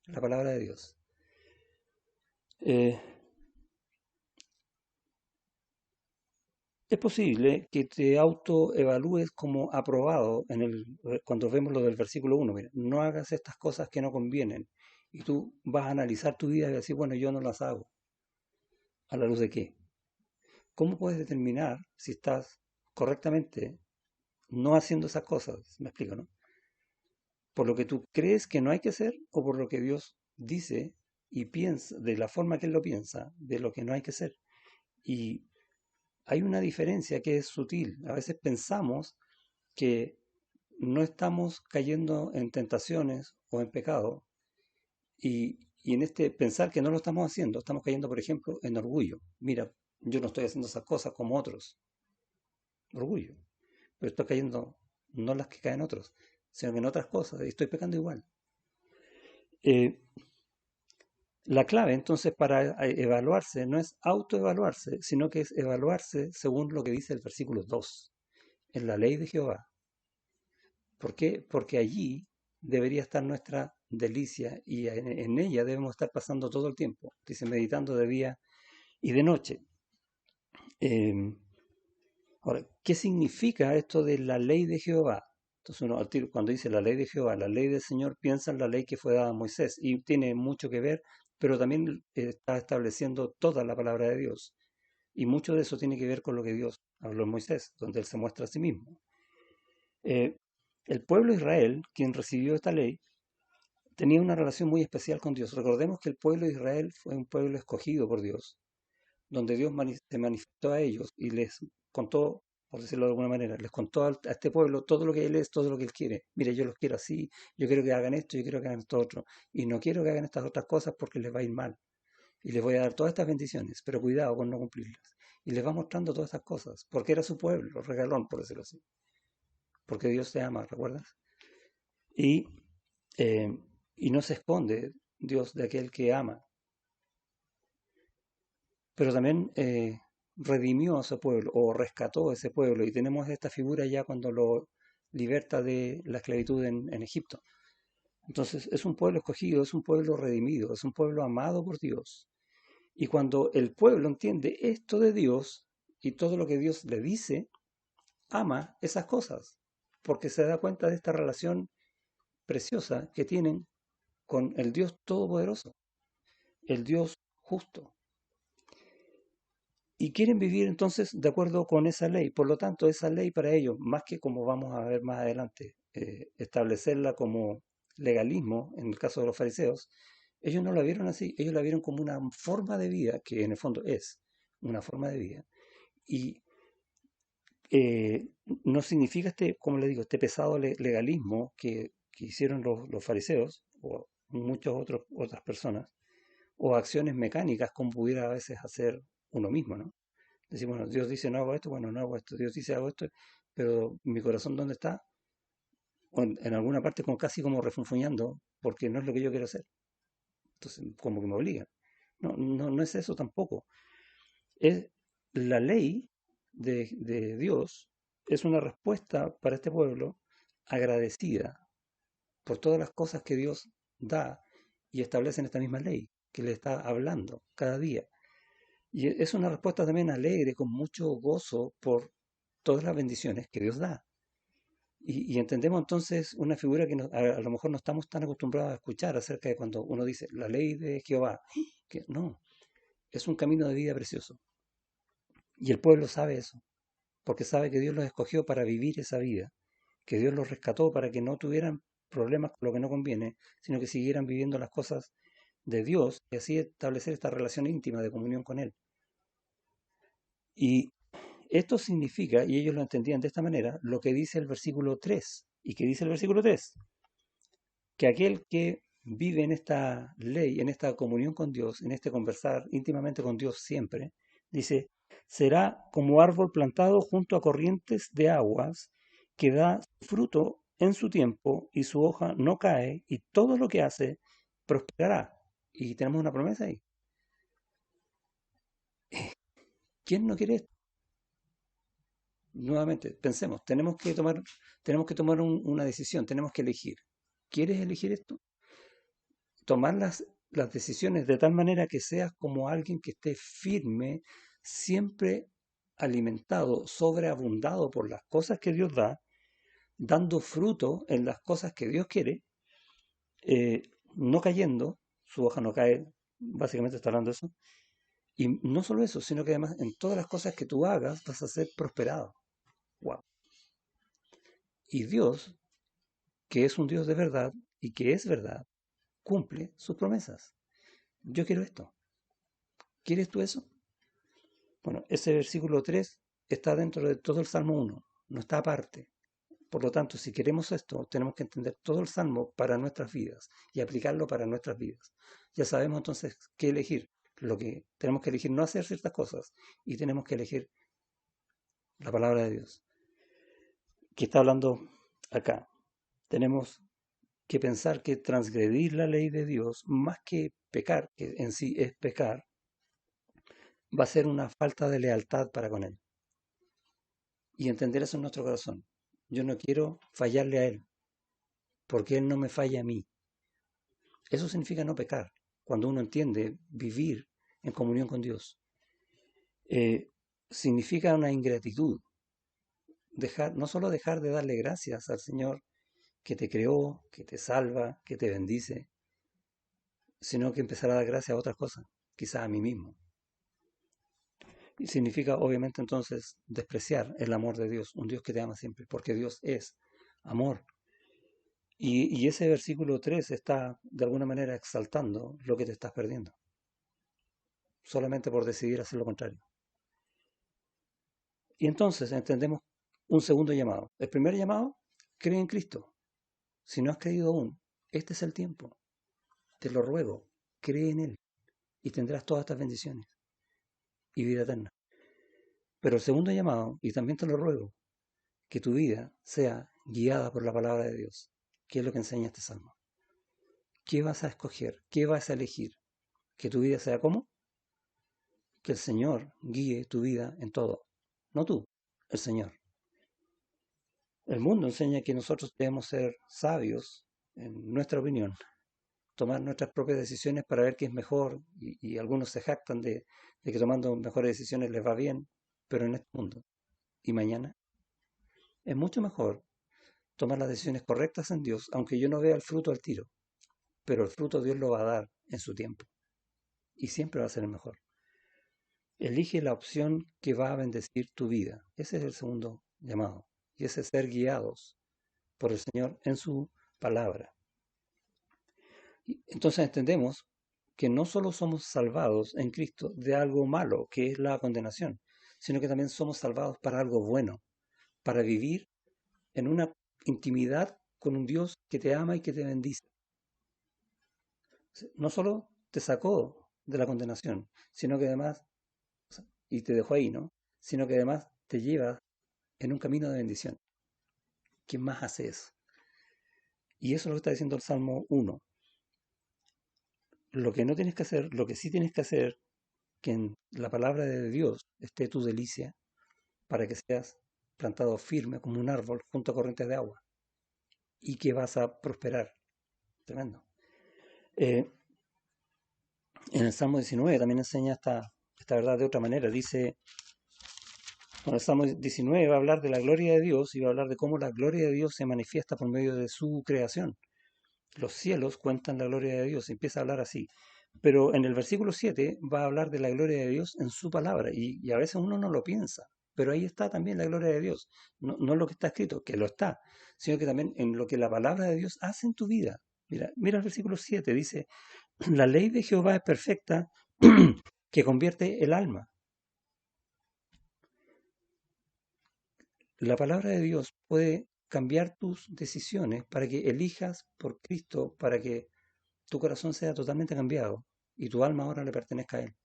la palabra de Dios. Es posible que te autoevalúes como aprobado cuando vemos lo del versículo 1. Mira, no hagas estas cosas que no convienen. Y tú vas a analizar tu vida y decir, bueno, yo no las hago. ¿A la luz de qué? ¿Cómo puedes determinar si estás correctamente no haciendo esas cosas? Me explico, ¿no? ¿Por lo que tú crees que no hay que hacer o por lo que Dios dice y piensa, de la forma que Él lo piensa, de lo que no hay que hacer? Y hay una diferencia que es sutil. A veces pensamos que no estamos cayendo en tentaciones o en pecado, y en este pensar que no lo estamos haciendo, estamos cayendo, por ejemplo, en orgullo. Mira, yo no estoy haciendo esas cosas como otros. Orgullo. Pero estoy cayendo, no las que caen otros, sino que en otras cosas, y estoy pecando igual. La clave entonces para evaluarse no es autoevaluarse, sino que es evaluarse según lo que dice el versículo 2, en la ley de Jehová. ¿Por qué? Porque allí debería estar nuestra delicia y en ella debemos estar pasando todo el tiempo, dice, meditando de día y de noche. Ahora, ¿qué significa esto de la ley de Jehová? Entonces uno al tiro, cuando dice la ley de Jehová, la ley del Señor, piensa en la ley que fue dada a Moisés y tiene mucho que ver, pero también está estableciendo toda la palabra de Dios. Y mucho de eso tiene que ver con lo que Dios habló en Moisés, donde Él se muestra a sí mismo. El pueblo de Israel, quien recibió esta ley, tenía una relación muy especial con Dios. Recordemos que el pueblo de Israel fue un pueblo escogido por Dios, donde Dios se manifestó a ellos y les contó, por decirlo de alguna manera, les contó a este pueblo todo lo que Él es, todo lo que Él quiere. Mire, yo los quiero así, yo quiero que hagan esto, yo quiero que hagan esto otro, y no quiero que hagan estas otras cosas porque les va a ir mal. Y les voy a dar todas estas bendiciones, pero cuidado con no cumplirlas. Y les va mostrando todas estas cosas, porque era su pueblo, regalón, por decirlo así. Porque Dios te ama, ¿recuerdas? Y no se esconde Dios de aquel que ama. Pero también redimió a ese pueblo, o rescató a ese pueblo, y tenemos esta figura ya cuando lo liberta de la esclavitud en Egipto. Entonces es un pueblo escogido, es un pueblo redimido, es un pueblo amado por Dios. Y cuando el pueblo entiende esto de Dios y todo lo que Dios le dice, ama esas cosas. porque se da cuenta de esta relación preciosa que tienen con el Dios Todopoderoso, el Dios justo. Y quieren vivir entonces de acuerdo con esa ley. Por lo tanto, esa ley para ellos, más que como vamos a ver más adelante, establecerla como legalismo, en el caso de los fariseos, ellos no la vieron así, ellos la vieron como una forma de vida, que en el fondo es una forma de vida. Y no significa como le digo, este pesado legalismo que hicieron los fariseos o otras personas, o acciones mecánicas como pudiera a veces hacer uno mismo, ¿no? Decir, bueno, Dios dice no hago esto, bueno, no hago esto, Dios dice hago esto, pero mi corazón ¿dónde está? O en alguna parte como casi como refunfuñando, porque no es lo que yo quiero hacer. Entonces, como que me obligan. No es eso tampoco. Es la ley de Dios, es una respuesta para este pueblo agradecida por todas las cosas que Dios da y establece en esta misma ley, que le está hablando cada día. Y es una respuesta también alegre, con mucho gozo por todas las bendiciones que Dios da. Y entendemos entonces una figura que a lo mejor no estamos tan acostumbrados a escuchar acerca de cuando uno dice la ley de Jehová, que no, es un camino de vida precioso. Y el pueblo sabe eso, porque sabe que Dios los escogió para vivir esa vida, que Dios los rescató para que no tuvieran problemas con lo que no conviene, sino que siguieran viviendo las cosas de Dios y así establecer esta relación íntima de comunión con Él. Y esto significa, y ellos lo entendían de esta manera, lo que dice el versículo 3. ¿Y qué dice el versículo 3? Que aquel que vive en esta ley, en esta comunión con Dios, en este conversar íntimamente con Dios siempre, dice, será como árbol plantado junto a corrientes de aguas, que da fruto en su tiempo y su hoja no cae, y todo lo que hace prosperará. Y tenemos una promesa ahí. ¿Quién no quiere esto? Nuevamente, pensemos, tenemos que tomar una decisión, tenemos que elegir. ¿Quieres elegir esto? Tomar las decisiones de tal manera que seas como alguien que esté firme, siempre alimentado, sobreabundado por las cosas que Dios da, dando fruto en las cosas que Dios quiere, no cayendo, su hoja no cae, básicamente está hablando de eso, y no solo eso, sino que además en todas las cosas que tú hagas vas a ser prosperado. Wow. Y Dios, que es un Dios de verdad y que es verdad, cumple sus promesas. Yo quiero esto. ¿Quieres tú eso? Bueno, ese versículo 3 está dentro de todo el Salmo 1, no está aparte. Por lo tanto, si queremos esto, tenemos que entender todo el Salmo para nuestras vidas y aplicarlo para nuestras vidas. Ya sabemos entonces qué elegir. Lo que tenemos que elegir no hacer ciertas cosas y tenemos que elegir la palabra de Dios. ¿Qué está hablando acá? Tenemos que pensar que transgredir la ley de Dios, más que pecar, que en sí es pecar, va a ser una falta de lealtad para con Él. Y entender eso en nuestro corazón. Yo no quiero fallarle a Él, porque Él no me falla a mí. Eso significa no pecar, cuando uno entiende vivir en comunión con Dios. Significa una ingratitud. No solo dejar de darle gracias al Señor que te creó, que te salva, que te bendice, sino que empezar a dar gracias a otras cosas, quizás a mí mismo. Y significa obviamente entonces despreciar el amor de Dios, un Dios que te ama siempre, porque Dios es amor. Y ese versículo 3 está de alguna manera exaltando lo que te estás perdiendo, solamente por decidir hacer lo contrario. Y entonces entendemos un segundo llamado. El primer llamado, cree en Cristo. Si no has creído aún, este es el tiempo. Te lo ruego, cree en Él y tendrás todas estas bendiciones y vida eterna. Pero el segundo llamado, y también te lo ruego, que tu vida sea guiada por la palabra de Dios, que es lo que enseña este salmo. ¿Qué vas a escoger? ¿Qué vas a elegir? Que tu vida sea ¿cómo? Que el Señor guíe tu vida en todo. No tú, el Señor. El mundo enseña que nosotros debemos ser sabios, en nuestra opinión, tomar nuestras propias decisiones para ver qué es mejor, y algunos se jactan de que tomando mejores decisiones les va bien, pero en este mundo y mañana es mucho mejor tomar las decisiones correctas en Dios, aunque yo no vea el fruto al tiro, pero el fruto Dios lo va a dar en su tiempo y siempre va a ser el mejor. Elige la opción que va a bendecir tu vida. Ese es el segundo llamado. Y ese es ser guiados por el Señor en su palabra. Y entonces entendemos que no solo somos salvados en Cristo de algo malo, que es la condenación, sino que también somos salvados para algo bueno, para vivir en una intimidad con un Dios que te ama y que te bendice. No solo te sacó de la condenación, sino que además, y te dejó ahí, ¿no? Sino que además te lleva en un camino de bendición. ¿Quién más hace eso? Y eso es lo que está diciendo el Salmo 1. Lo que no tienes que hacer, lo que sí tienes que hacer, que en la palabra de Dios esté tu delicia, para que seas plantado firme como un árbol junto a corrientes de agua, y que vas a prosperar. Tremendo. En el Salmo 19 también enseña esta verdad de otra manera. Dice, bueno, el Salmo 19 va a hablar de la gloria de Dios y va a hablar de cómo la gloria de Dios se manifiesta por medio de su creación. Los cielos cuentan la gloria de Dios, empieza a hablar así. Pero en el versículo 7 va a hablar de la gloria de Dios en su palabra, y a veces uno no lo piensa, pero ahí está también la gloria de Dios. No lo que está escrito, que lo está, sino que también en lo que la palabra de Dios hace en tu vida. Mira el versículo 7, dice, la ley de Jehová es perfecta, que convierte el alma. La palabra de Dios puede cambiar tus decisiones para que elijas por Cristo, para que tu corazón sea totalmente cambiado y tu alma ahora le pertenezca a Él.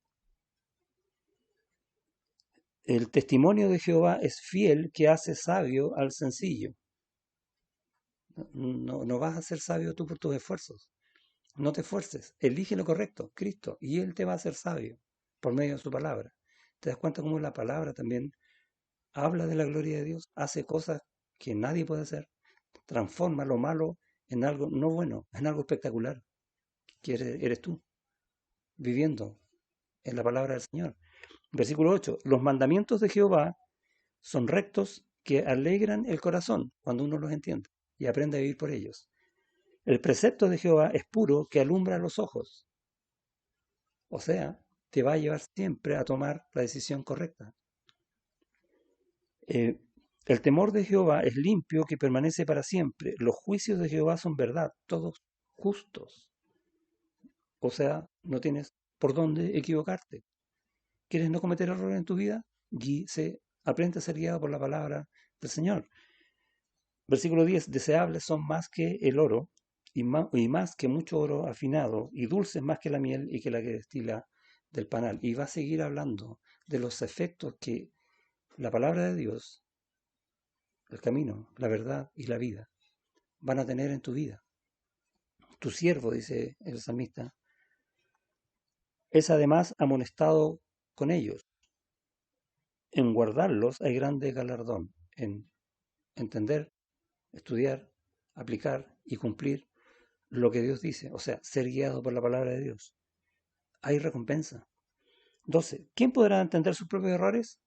El testimonio de Jehová es fiel, que hace sabio al sencillo. No vas a ser sabio tú por tus esfuerzos. No te esfuerces, elige lo correcto, Cristo, y Él te va a hacer sabio por medio de su palabra. ¿Te das cuenta cómo la palabra también habla de la gloria de Dios? Hace cosas que nadie puede hacer. Transforma lo malo en algo no bueno, en algo espectacular. Que eres tú, viviendo en la palabra del Señor. Versículo 8. Los mandamientos de Jehová son rectos, que alegran el corazón cuando uno los entiende y aprende a vivir por ellos. El precepto de Jehová es puro, que alumbra los ojos. O sea, te va a llevar siempre a tomar la decisión correcta. El temor de Jehová es limpio, que permanece para siempre. Los juicios de Jehová son verdad, todos justos. O sea, no tienes por dónde equivocarte. ¿Quieres no cometer errores en tu vida? Aprende a ser guiado por la palabra del Señor. Versículo 10. Deseables son más que el oro, y más que mucho oro afinado, y dulces más que la miel y que la que destila del panal. Y va a seguir hablando de los efectos que la palabra de Dios, el camino, la verdad y la vida van a tener en tu vida. Tu siervo, dice el salmista, es además amonestado con ellos. En guardarlos hay grande galardón, en entender, estudiar, aplicar y cumplir lo que Dios dice, o sea, ser guiado por la palabra de Dios. Hay recompensa. 12. ¿Quién podrá entender sus propios errores?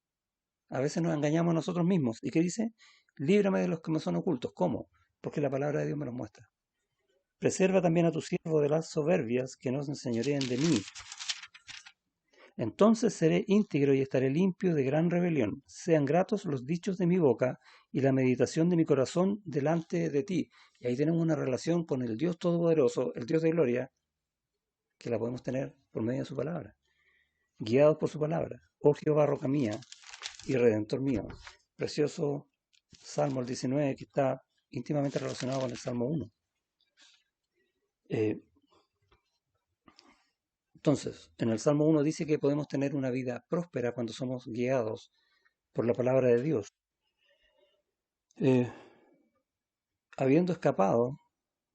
A veces nos engañamos a nosotros mismos. ¿Y qué dice? Líbrame de los que me son ocultos. ¿Cómo? Porque la palabra de Dios me los muestra. Preserva también a tu siervo de las soberbias, que no se enseñoreen de mí. Entonces seré íntegro y estaré limpio de gran rebelión. Sean gratos los dichos de mi boca y la meditación de mi corazón delante de ti. Y ahí tenemos una relación con el Dios Todopoderoso, el Dios de gloria, que la podemos tener por medio de su palabra. Guiados por su palabra. Oh Jehová, roca mía y redentor mío. Precioso Salmo el 19, que está íntimamente relacionado con el Salmo 1. Entonces, en el Salmo 1 dice que podemos tener una vida próspera cuando somos guiados por la palabra de Dios. Habiendo escapado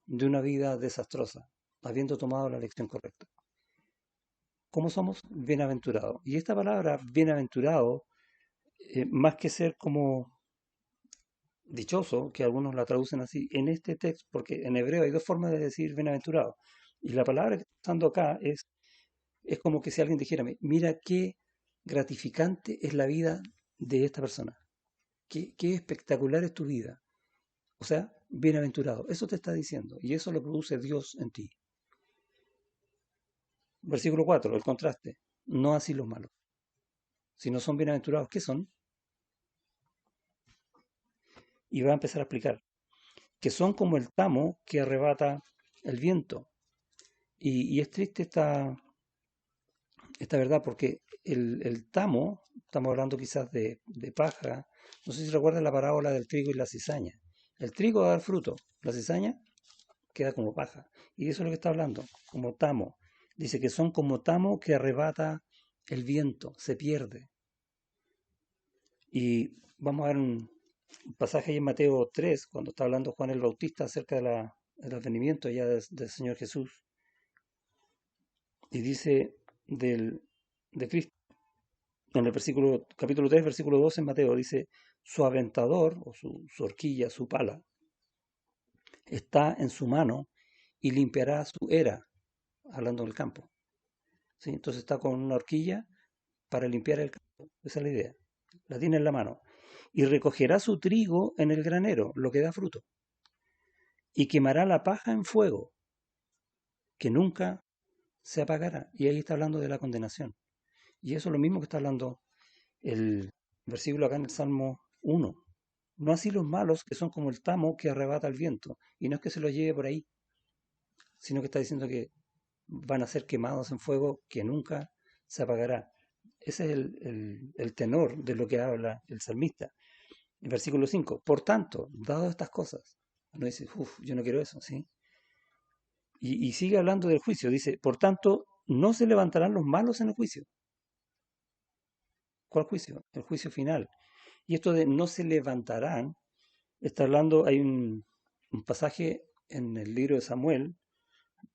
de una vida desastrosa, habiendo tomado la lección correcta. ¿Cómo somos? Bienaventurados. Y esta palabra, bienaventurado, más que ser como dichoso, que algunos la traducen así, en este texto, porque en hebreo hay dos formas de decir bienaventurado. Y la palabra que está usando acá es como que si alguien dijera, mira qué gratificante es la vida de esta persona. Qué espectacular es tu vida. O sea, bienaventurado. Eso te está diciendo, y eso lo produce Dios en ti. Versículo 4, el contraste. No así los malos. Si no son bienaventurados, ¿qué son? Y va a empezar a explicar que son como el tamo que arrebata el viento. Y es triste esta verdad, porque el tamo, estamos hablando quizás de paja, no sé si recuerdan la parábola del trigo y la cizaña. El trigo va a dar fruto, la cizaña queda como paja. Y eso es lo que está hablando, como tamo. Dice que son como tamo que arrebata el viento, se pierde. Y vamos a ver un pasaje ahí en Mateo 3, cuando está hablando Juan el Bautista acerca del advenimiento ya del Señor Jesús. Y dice de Cristo, en el capítulo 3, versículo 12 en Mateo, dice, su aventador, o su horquilla, su pala, está en su mano y limpiará su era, hablando del campo. ¿Sí? Entonces está con una horquilla para limpiar el campo. Esa es la idea. La tiene en la mano. Y recogerá su trigo en el granero, lo que da fruto. Y quemará la paja en fuego, que nunca se apagará. Y ahí está hablando de la condenación. Y eso es lo mismo que está hablando el versículo acá en el Salmo 1. No así los malos, que son como el tamo que arrebata el viento. Y no es que se los lleve por ahí, sino que está diciendo que van a ser quemados en fuego que nunca se apagará. Ese es el tenor de lo que habla el salmista. El versículo 5. Por tanto, dado estas cosas, uno dice, yo no quiero eso, ¿sí? Y sigue hablando del juicio. Dice, por tanto, no se levantarán los malos en el juicio. ¿Cuál juicio? El juicio final. Y esto de no se levantarán, está hablando, hay un pasaje en el libro de Samuel,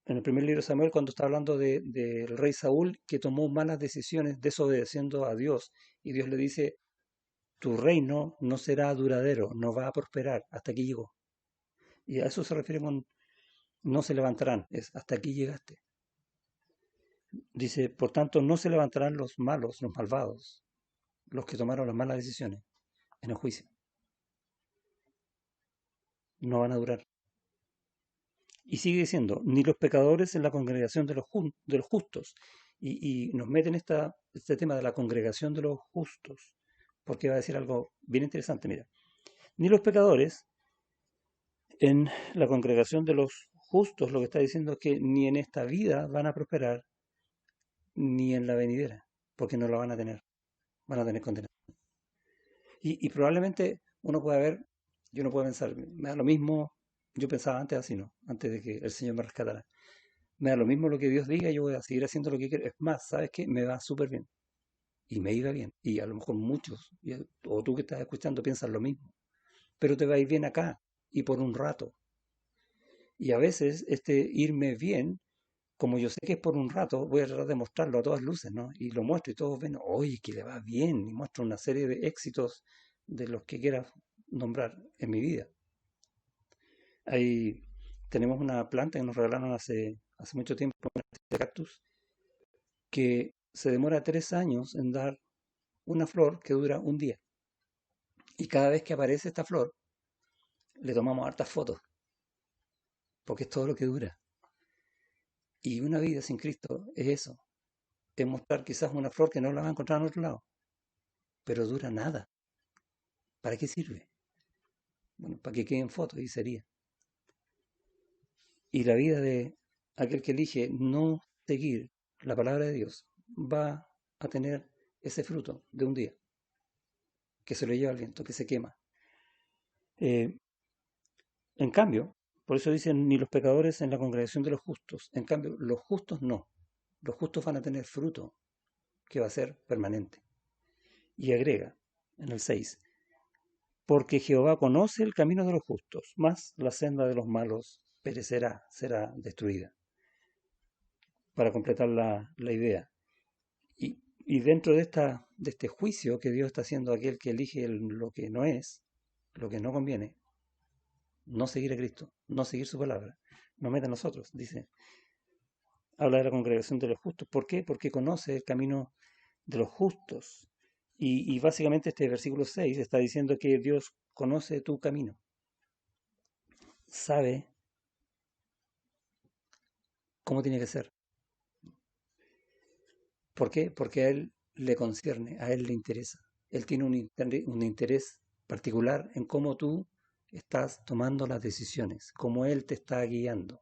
en el primer libro de Samuel, cuando está hablando del rey Saúl, que tomó malas decisiones desobedeciendo a Dios. Y Dios le dice, tu reino no será duradero, no va a prosperar. Hasta aquí llegó. Y a eso se refiere con no se levantarán, es hasta aquí llegaste. Dice, por tanto, no se levantarán los malos, los malvados, los que tomaron las malas decisiones en el juicio. No van a durar. Y sigue diciendo, ni los pecadores en la congregación de los justos. Y nos meten este tema de la congregación de los justos, porque va a decir algo bien interesante, mira. Ni los pecadores en la congregación de los justos, lo que está diciendo es que ni en esta vida van a prosperar, ni en la venidera, porque no la van a tener condenación. Y probablemente uno pueda ver, yo no puedo pensar, me da lo mismo, yo pensaba antes así, ¿no? Antes de que el Señor me rescatara. Me da lo mismo lo que Dios diga, yo voy a seguir haciendo lo que quiero. Es más, ¿sabes qué? Me va súper bien. Y me iba bien. Y a lo mejor muchos, o tú que estás escuchando, piensas lo mismo. Pero te va a ir bien acá, y por un rato. Y a veces este irme bien, como yo sé que es por un rato, voy a tratar de mostrarlo a todas luces, ¿no? Y lo muestro y todos ven, oye, que le va bien. Y muestro una serie de éxitos de los que quiera nombrar en mi vida. Ahí tenemos una planta que nos regalaron hace mucho tiempo, una cactus, que se demora 3 años en dar una flor que dura un día. Y cada vez que aparece esta flor, le tomamos hartas fotos, porque es todo lo que dura. Y una vida sin Cristo es eso, es mostrar quizás una flor que no la va a encontrar en otro lado, pero dura nada. ¿Para qué sirve? Bueno, para que queden fotos y sería. Y la vida de aquel que elige no seguir la palabra de Dios va a tener ese fruto de un día, que se lo lleva al viento, que se quema. En cambio, por eso dicen, ni los pecadores en la congregación de los justos. En cambio, los justos no. Los justos van a tener fruto que va a ser permanente. Y agrega en el 6, porque Jehová conoce el camino de los justos, mas la senda de los malos perecerá, será destruida. Para completar la idea. Y dentro de este juicio que Dios está haciendo a aquel que elige lo que no es, lo que no conviene, no seguir a Cristo, no seguir su palabra, nos mete a nosotros, dice. Habla de la congregación de los justos. ¿Por qué? Porque conoce el camino de los justos. Y básicamente este versículo 6 está diciendo que Dios conoce tu camino. sabe cómo tiene que ser. ¿Por qué? Porque a él le concierne, a él le interesa. Él tiene un interés particular en cómo tú estás tomando las decisiones, cómo él te está guiando.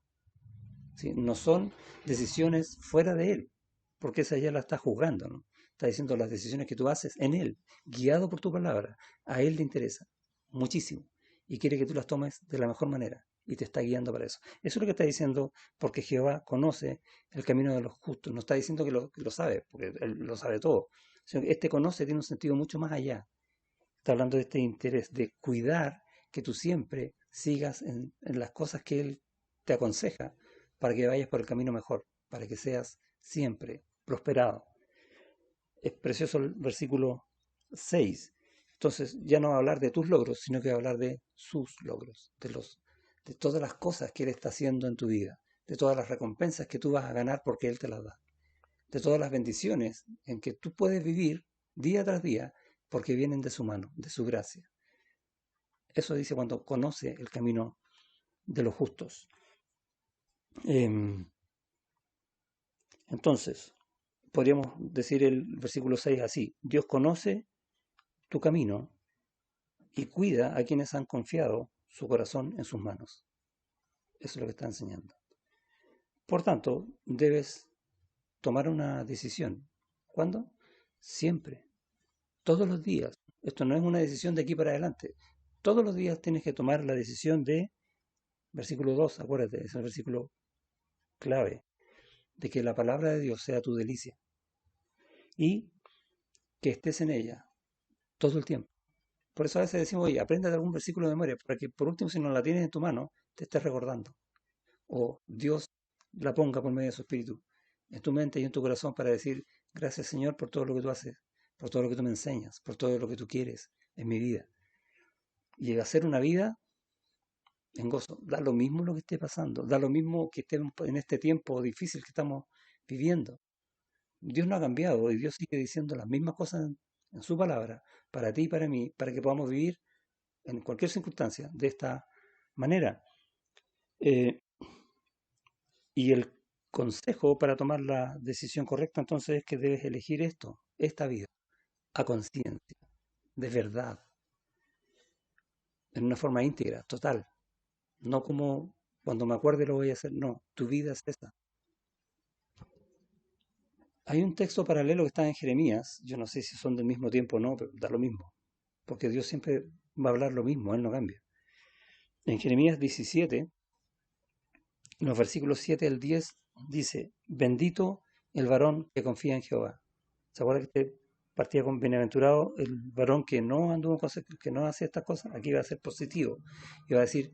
¿Sí? No son decisiones fuera de él, porque esa ya la está juzgando, ¿no? Está diciendo las decisiones que tú haces en él, guiado por tu palabra. A él le interesa muchísimo y quiere que tú las tomes de la mejor manera y te está guiando para eso. Eso es lo que está diciendo, porque Jehová conoce el camino de los justos. No está diciendo que lo sabe, porque él lo sabe todo. Sino que este conoce tiene un sentido mucho más allá. Está hablando de este interés, de cuidar que tú siempre sigas en las cosas que él te aconseja para que vayas por el camino mejor, para que seas siempre prosperado. Es precioso el versículo 6. Entonces ya no va a hablar de tus logros, sino que va a hablar de sus logros, de todas las cosas que él está haciendo en tu vida, de todas las recompensas que tú vas a ganar porque él te las da, de todas las bendiciones en que tú puedes vivir día tras día porque vienen de su mano, de su gracia. Eso dice cuando conoce el camino de los justos. Entonces, podríamos decir el versículo 6 así: Dios conoce tu camino y cuida a quienes han confiado su corazón en sus manos. Eso es lo que está enseñando. Por tanto, debes tomar una decisión. ¿Cuándo? Siempre. Todos los días. Esto no es una decisión de aquí para adelante. Todos los días tienes que tomar la decisión de, versículo 2, acuérdate, es el versículo clave, de que la palabra de Dios sea tu delicia y que estés en ella todo el tiempo. Por eso a veces decimos, oye, aprende algún versículo de memoria, para que por último, si no la tienes en tu mano, te estés recordando. O Dios la ponga por medio de su Espíritu en tu mente y en tu corazón para decir, gracias Señor por todo lo que tú haces, por todo lo que tú me enseñas, por todo lo que tú quieres en mi vida. Y hacer una vida en gozo. Da lo mismo lo que esté pasando, da lo mismo que estemos en este tiempo difícil que estamos viviendo. Dios no ha cambiado y Dios sigue diciendo las mismas cosas en su palabra, para ti y para mí, para que podamos vivir en cualquier circunstancia de esta manera. Y el consejo para tomar la decisión correcta entonces es que debes elegir esta vida, a conciencia, de verdad, en una forma íntegra, total. No como cuando me acuerde lo voy a hacer, no, tu vida es esa. Hay un texto paralelo que está en Jeremías, yo no sé si son del mismo tiempo o no, pero da lo mismo, porque Dios siempre va a hablar lo mismo, Él no cambia. En Jeremías 17, en los versículos 7 al 10, dice, bendito el varón que confía en Jehová. ¿Se acuerda que partía con bienaventurado el varón que no anduvo en cosas, que no hacía estas cosas? Aquí va a ser positivo, y va a decir,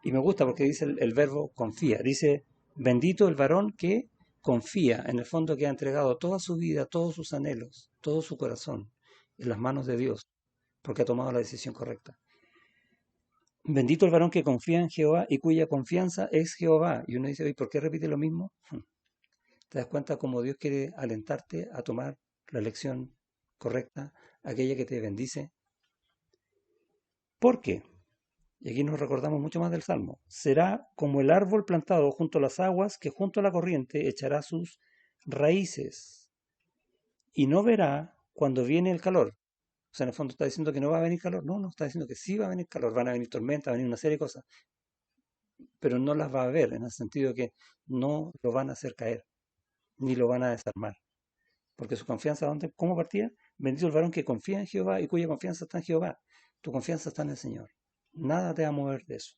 y me gusta porque dice el verbo confía, dice, bendito el varón que confía, en el fondo que ha entregado toda su vida, todos sus anhelos, todo su corazón en las manos de Dios, porque ha tomado la decisión correcta. Bendito el varón que confía en Jehová y cuya confianza es Jehová. Y uno dice, ¿y por qué repite lo mismo? ¿Te das cuenta cómo Dios quiere alentarte a tomar la elección correcta, aquella que te bendice? ¿Por qué? Y aquí nos recordamos mucho más del Salmo. Será como el árbol plantado junto a las aguas, que junto a la corriente echará sus raíces. Y no verá cuando viene el calor. O sea, en el fondo está diciendo que no va a venir calor. No, está diciendo que sí va a venir calor. Van a venir tormentas, va a venir una serie de cosas. Pero no las va a ver, en el sentido de que no lo van a hacer caer, ni lo van a desarmar. Porque su confianza, ¿cómo partía? Bendito el varón que confía en Jehová y cuya confianza está en Jehová. Tu confianza está en el Señor. Nada te va a mover de eso.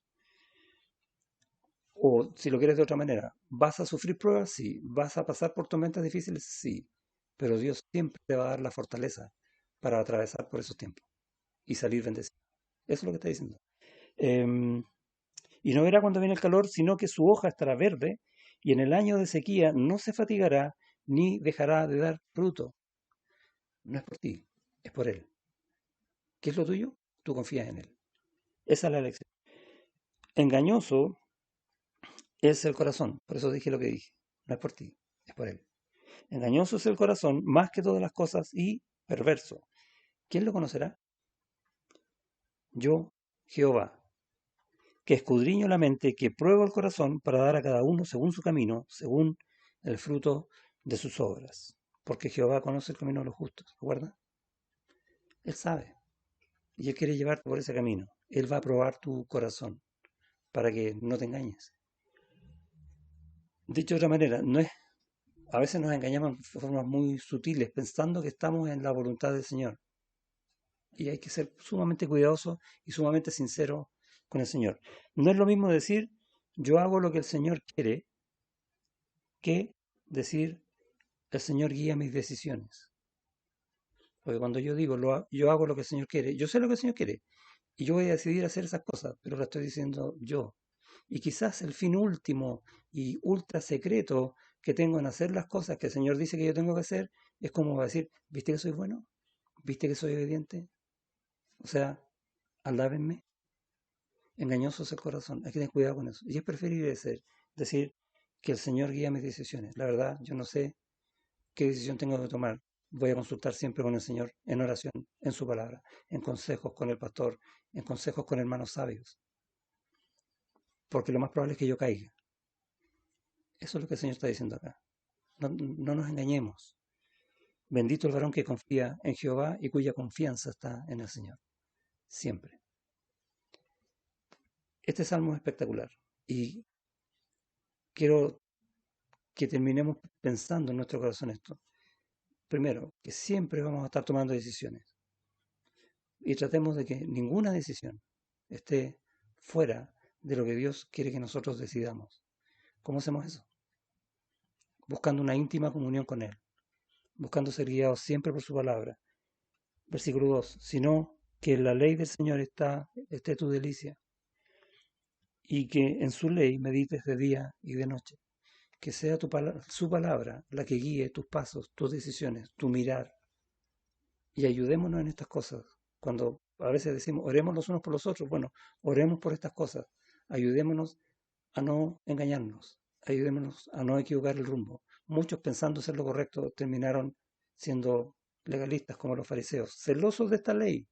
O si lo quieres de otra manera, ¿vas a sufrir pruebas? Sí. ¿Vas a pasar por tormentas difíciles? Sí. Pero Dios siempre te va a dar la fortaleza para atravesar por esos tiempos y salir bendecido. Eso es lo que está diciendo. Y no verá cuando viene el calor, sino que su hoja estará verde, y en el año de sequía no se fatigará, ni dejará de dar fruto. No es por ti, es por Él. ¿Qué es lo tuyo? Tú confías en Él. Esa es la elección. Engañoso es el corazón, por eso dije lo que dije. No es por ti, es por Él. Engañoso es el corazón más que todas las cosas y perverso. ¿Quién lo conocerá? Yo, Jehová. que escudriño la mente, que pruebo el corazón para dar a cada uno según su camino, según el fruto de sus obras. Porque Jehová conoce el camino de los justos, ¿recuerda? Él sabe. Y Él quiere llevarte por ese camino. Él va a probar tu corazón para que no te engañes. Dicho de otra manera, a veces nos engañamos de formas muy sutiles pensando que estamos en la voluntad del Señor. Y hay que ser sumamente cuidadoso y sumamente sincero con el Señor. No es lo mismo decir yo hago lo que el Señor quiere que decir el Señor guía mis decisiones. Porque cuando yo digo yo hago lo que el Señor quiere, yo sé lo que el Señor quiere y yo voy a decidir hacer esas cosas, pero lo estoy diciendo yo. Y quizás el fin último y ultra secreto que tengo en hacer las cosas que el Señor dice que yo tengo que hacer es como decir, ¿viste que soy bueno? ¿Viste que soy obediente? O sea, alábenme. Engañoso es el corazón. Hay que tener cuidado con eso. Y es preferible decir que el Señor guía mis decisiones. La verdad, yo no sé qué decisión tengo que tomar. Voy a consultar siempre con el Señor en oración, en su palabra, en consejos con el pastor, en consejos con hermanos sabios. Porque lo más probable es que yo caiga. Eso es lo que el Señor está diciendo acá. No nos engañemos. Bendito el varón que confía en Jehová y cuya confianza está en el Señor. Siempre. Este salmo es espectacular y quiero que terminemos pensando en nuestro corazón esto. Primero, que siempre vamos a estar tomando decisiones y tratemos de que ninguna decisión esté fuera de lo que Dios quiere que nosotros decidamos. ¿Cómo hacemos eso? Buscando una íntima comunión con Él, buscando ser guiados siempre por su palabra. Versículo 2, sino que en la ley del Señor esté tu delicia, y que en su ley medites de día y de noche. Que sea su palabra la que guíe tus pasos, tus decisiones, tu mirar. Y ayudémonos en estas cosas. Cuando a veces decimos, oremos los unos por los otros, bueno, oremos por estas cosas. Ayudémonos a no engañarnos. Ayudémonos a no equivocar el rumbo. Muchos pensando ser lo correcto terminaron siendo legalistas como los fariseos, celosos de esta ley.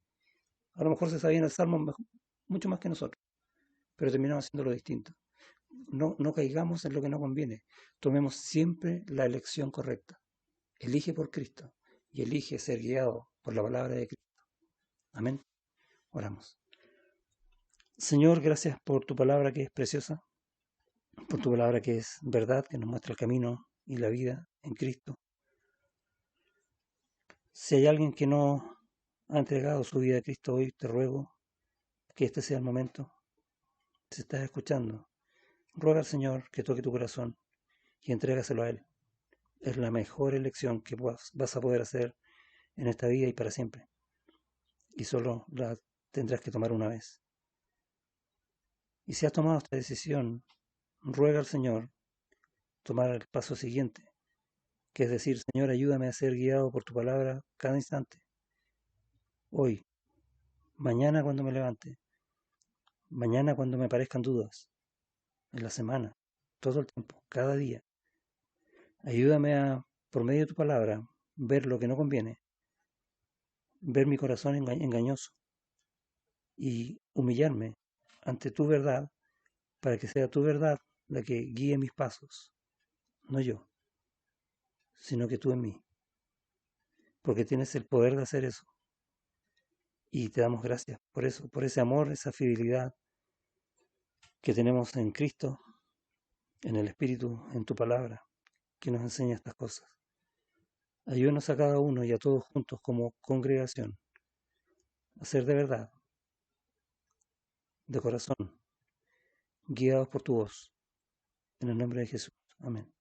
A lo mejor se sabían el Salmo mucho más que nosotros, pero terminaron haciendo lo distinto. No caigamos en lo que no conviene. Tomemos siempre la elección correcta. Elige por Cristo y elige ser guiado por la palabra de Cristo. Amén. Oramos. Señor, gracias por tu palabra que es preciosa, por tu palabra que es verdad, que nos muestra el camino y la vida en Cristo. Si hay alguien que no ha entregado su vida a Cristo hoy, te ruego que este sea el momento. Si estás escuchando, ruega al Señor que toque tu corazón y entrégaselo a Él. Es la mejor elección que vas a poder hacer en esta vida y para siempre. Y solo la tendrás que tomar una vez. Y si has tomado esta decisión, ruega al Señor tomar el paso siguiente, que es decir, Señor, ayúdame a ser guiado por tu palabra cada instante. Hoy, mañana cuando me levante, mañana cuando me aparezcan dudas, en la semana, todo el tiempo, cada día. Ayúdame a, por medio de tu palabra, ver lo que no conviene, ver mi corazón engañoso y humillarme ante tu verdad para que sea tu verdad la que guíe mis pasos, no yo, sino que tú en mí, porque tienes el poder de hacer eso. Y te damos gracias por eso, por ese amor, esa fidelidad que tenemos en Cristo, en el Espíritu, en tu palabra, que nos enseña estas cosas. Ayúdanos a cada uno y a todos juntos como congregación a ser de verdad, de corazón, guiados por tu voz. En el nombre de Jesús. Amén.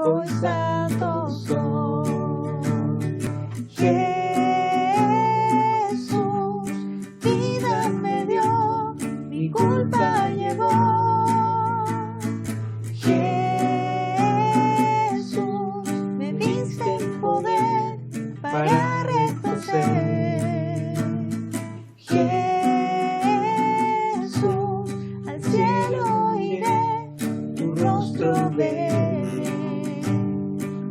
hoy santos son. Jesús, vida me dio, mi culpa llevó. Jesús, me diste el poder para reconocer. Jesús, al cielo iré, tu rostro veré.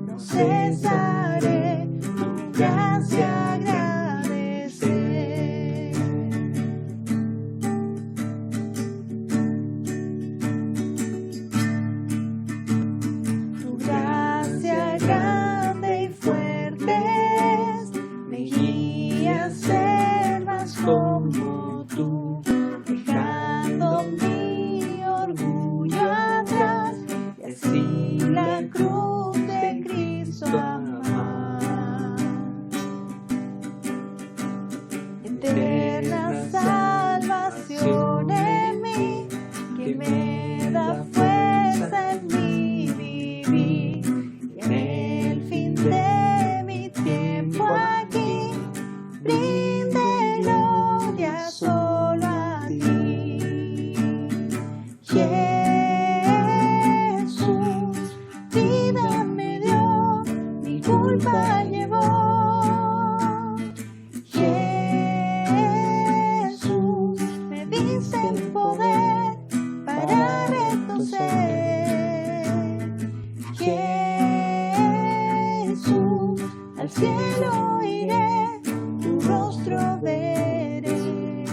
No cesaré tu gracia agradecer. Tu gracia grande y fuerte me guía a ser más como tú, dejando mi orgullo atrás y así la cruz de Cristo amar. Eterna salvación en mí, que me da fuerza en mi vivir, y en el fin de mi tiempo aquí brinde gloria solo a ti. Jesús, vida me dio, mi culpa llevó. Jesús, me diste el poder para reconocer. Jesús, al cielo iré, tu rostro veré.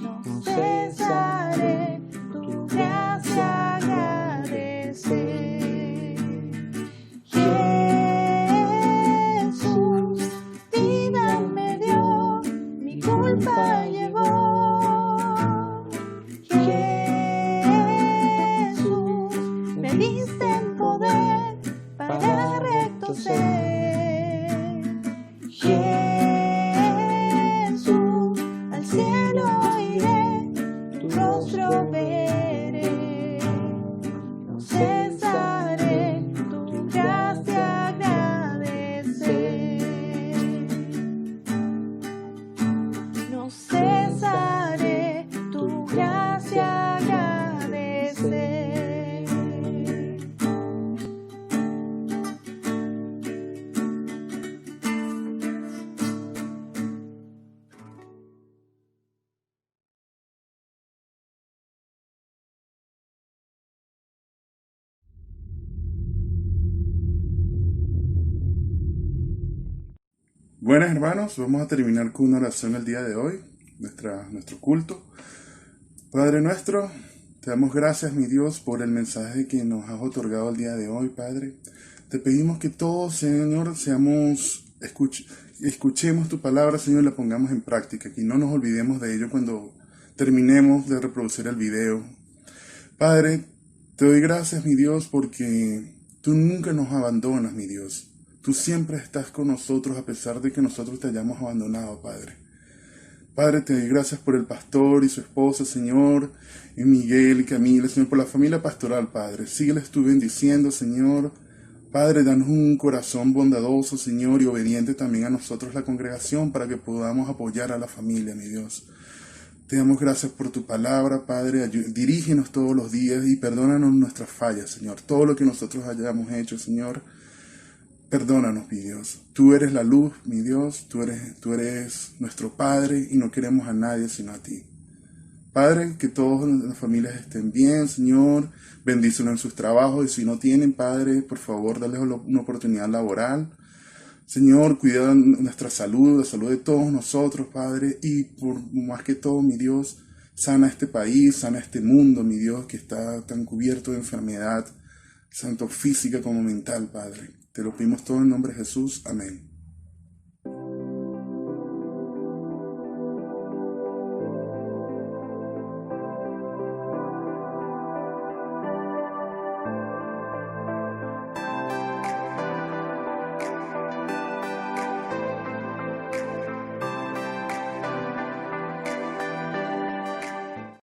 No cesaré tu gracia agradecer. Jesús, vida me dio, mi culpa llevó. Jesús, me diste el poder para reconocer. Jesús, al cielo iré, tu rostro veré. No cesaré tu gracia agradecer. No cesaré tu gracia agradecer. Buenas hermanos, vamos a terminar con una oración el día de hoy, nuestro culto. Padre nuestro, te damos gracias, mi Dios, por el mensaje que nos has otorgado el día de hoy, Padre. Te pedimos que todos, Señor, escuchemos tu palabra, Señor, y la pongamos en práctica, que no nos olvidemos de ello cuando terminemos de reproducir el video. Padre, te doy gracias, mi Dios, porque tú nunca nos abandonas, mi Dios. Tú siempre estás con nosotros a pesar de que nosotros te hayamos abandonado, Padre. Padre, te doy gracias por el pastor y su esposa, Señor, y Miguel y Camila, Señor, por la familia pastoral, Padre. Sígueles tú bendiciendo, Señor. Padre, danos un corazón bondadoso, Señor, y obediente también a nosotros, la congregación, para que podamos apoyar a la familia, mi Dios. Te damos gracias por tu palabra, Padre. Dirígenos todos los días y perdónanos nuestras fallas, Señor. Todo lo que nosotros hayamos hecho, Señor, perdónanos, mi Dios. Tú eres la luz, mi Dios. Tú eres nuestro Padre y no queremos a nadie sino a ti. Padre, que todas las familias estén bien, Señor. Bendícelos en sus trabajos y si no tienen, Padre, por favor, dales una oportunidad laboral. Señor, cuida nuestra salud, la salud de todos nosotros, Padre. Y por más que todo, mi Dios, sana este país, sana este mundo, mi Dios, que está tan cubierto de enfermedad, tanto física como mental, Padre. Te lo pedimos todo en nombre de Jesús. Amén.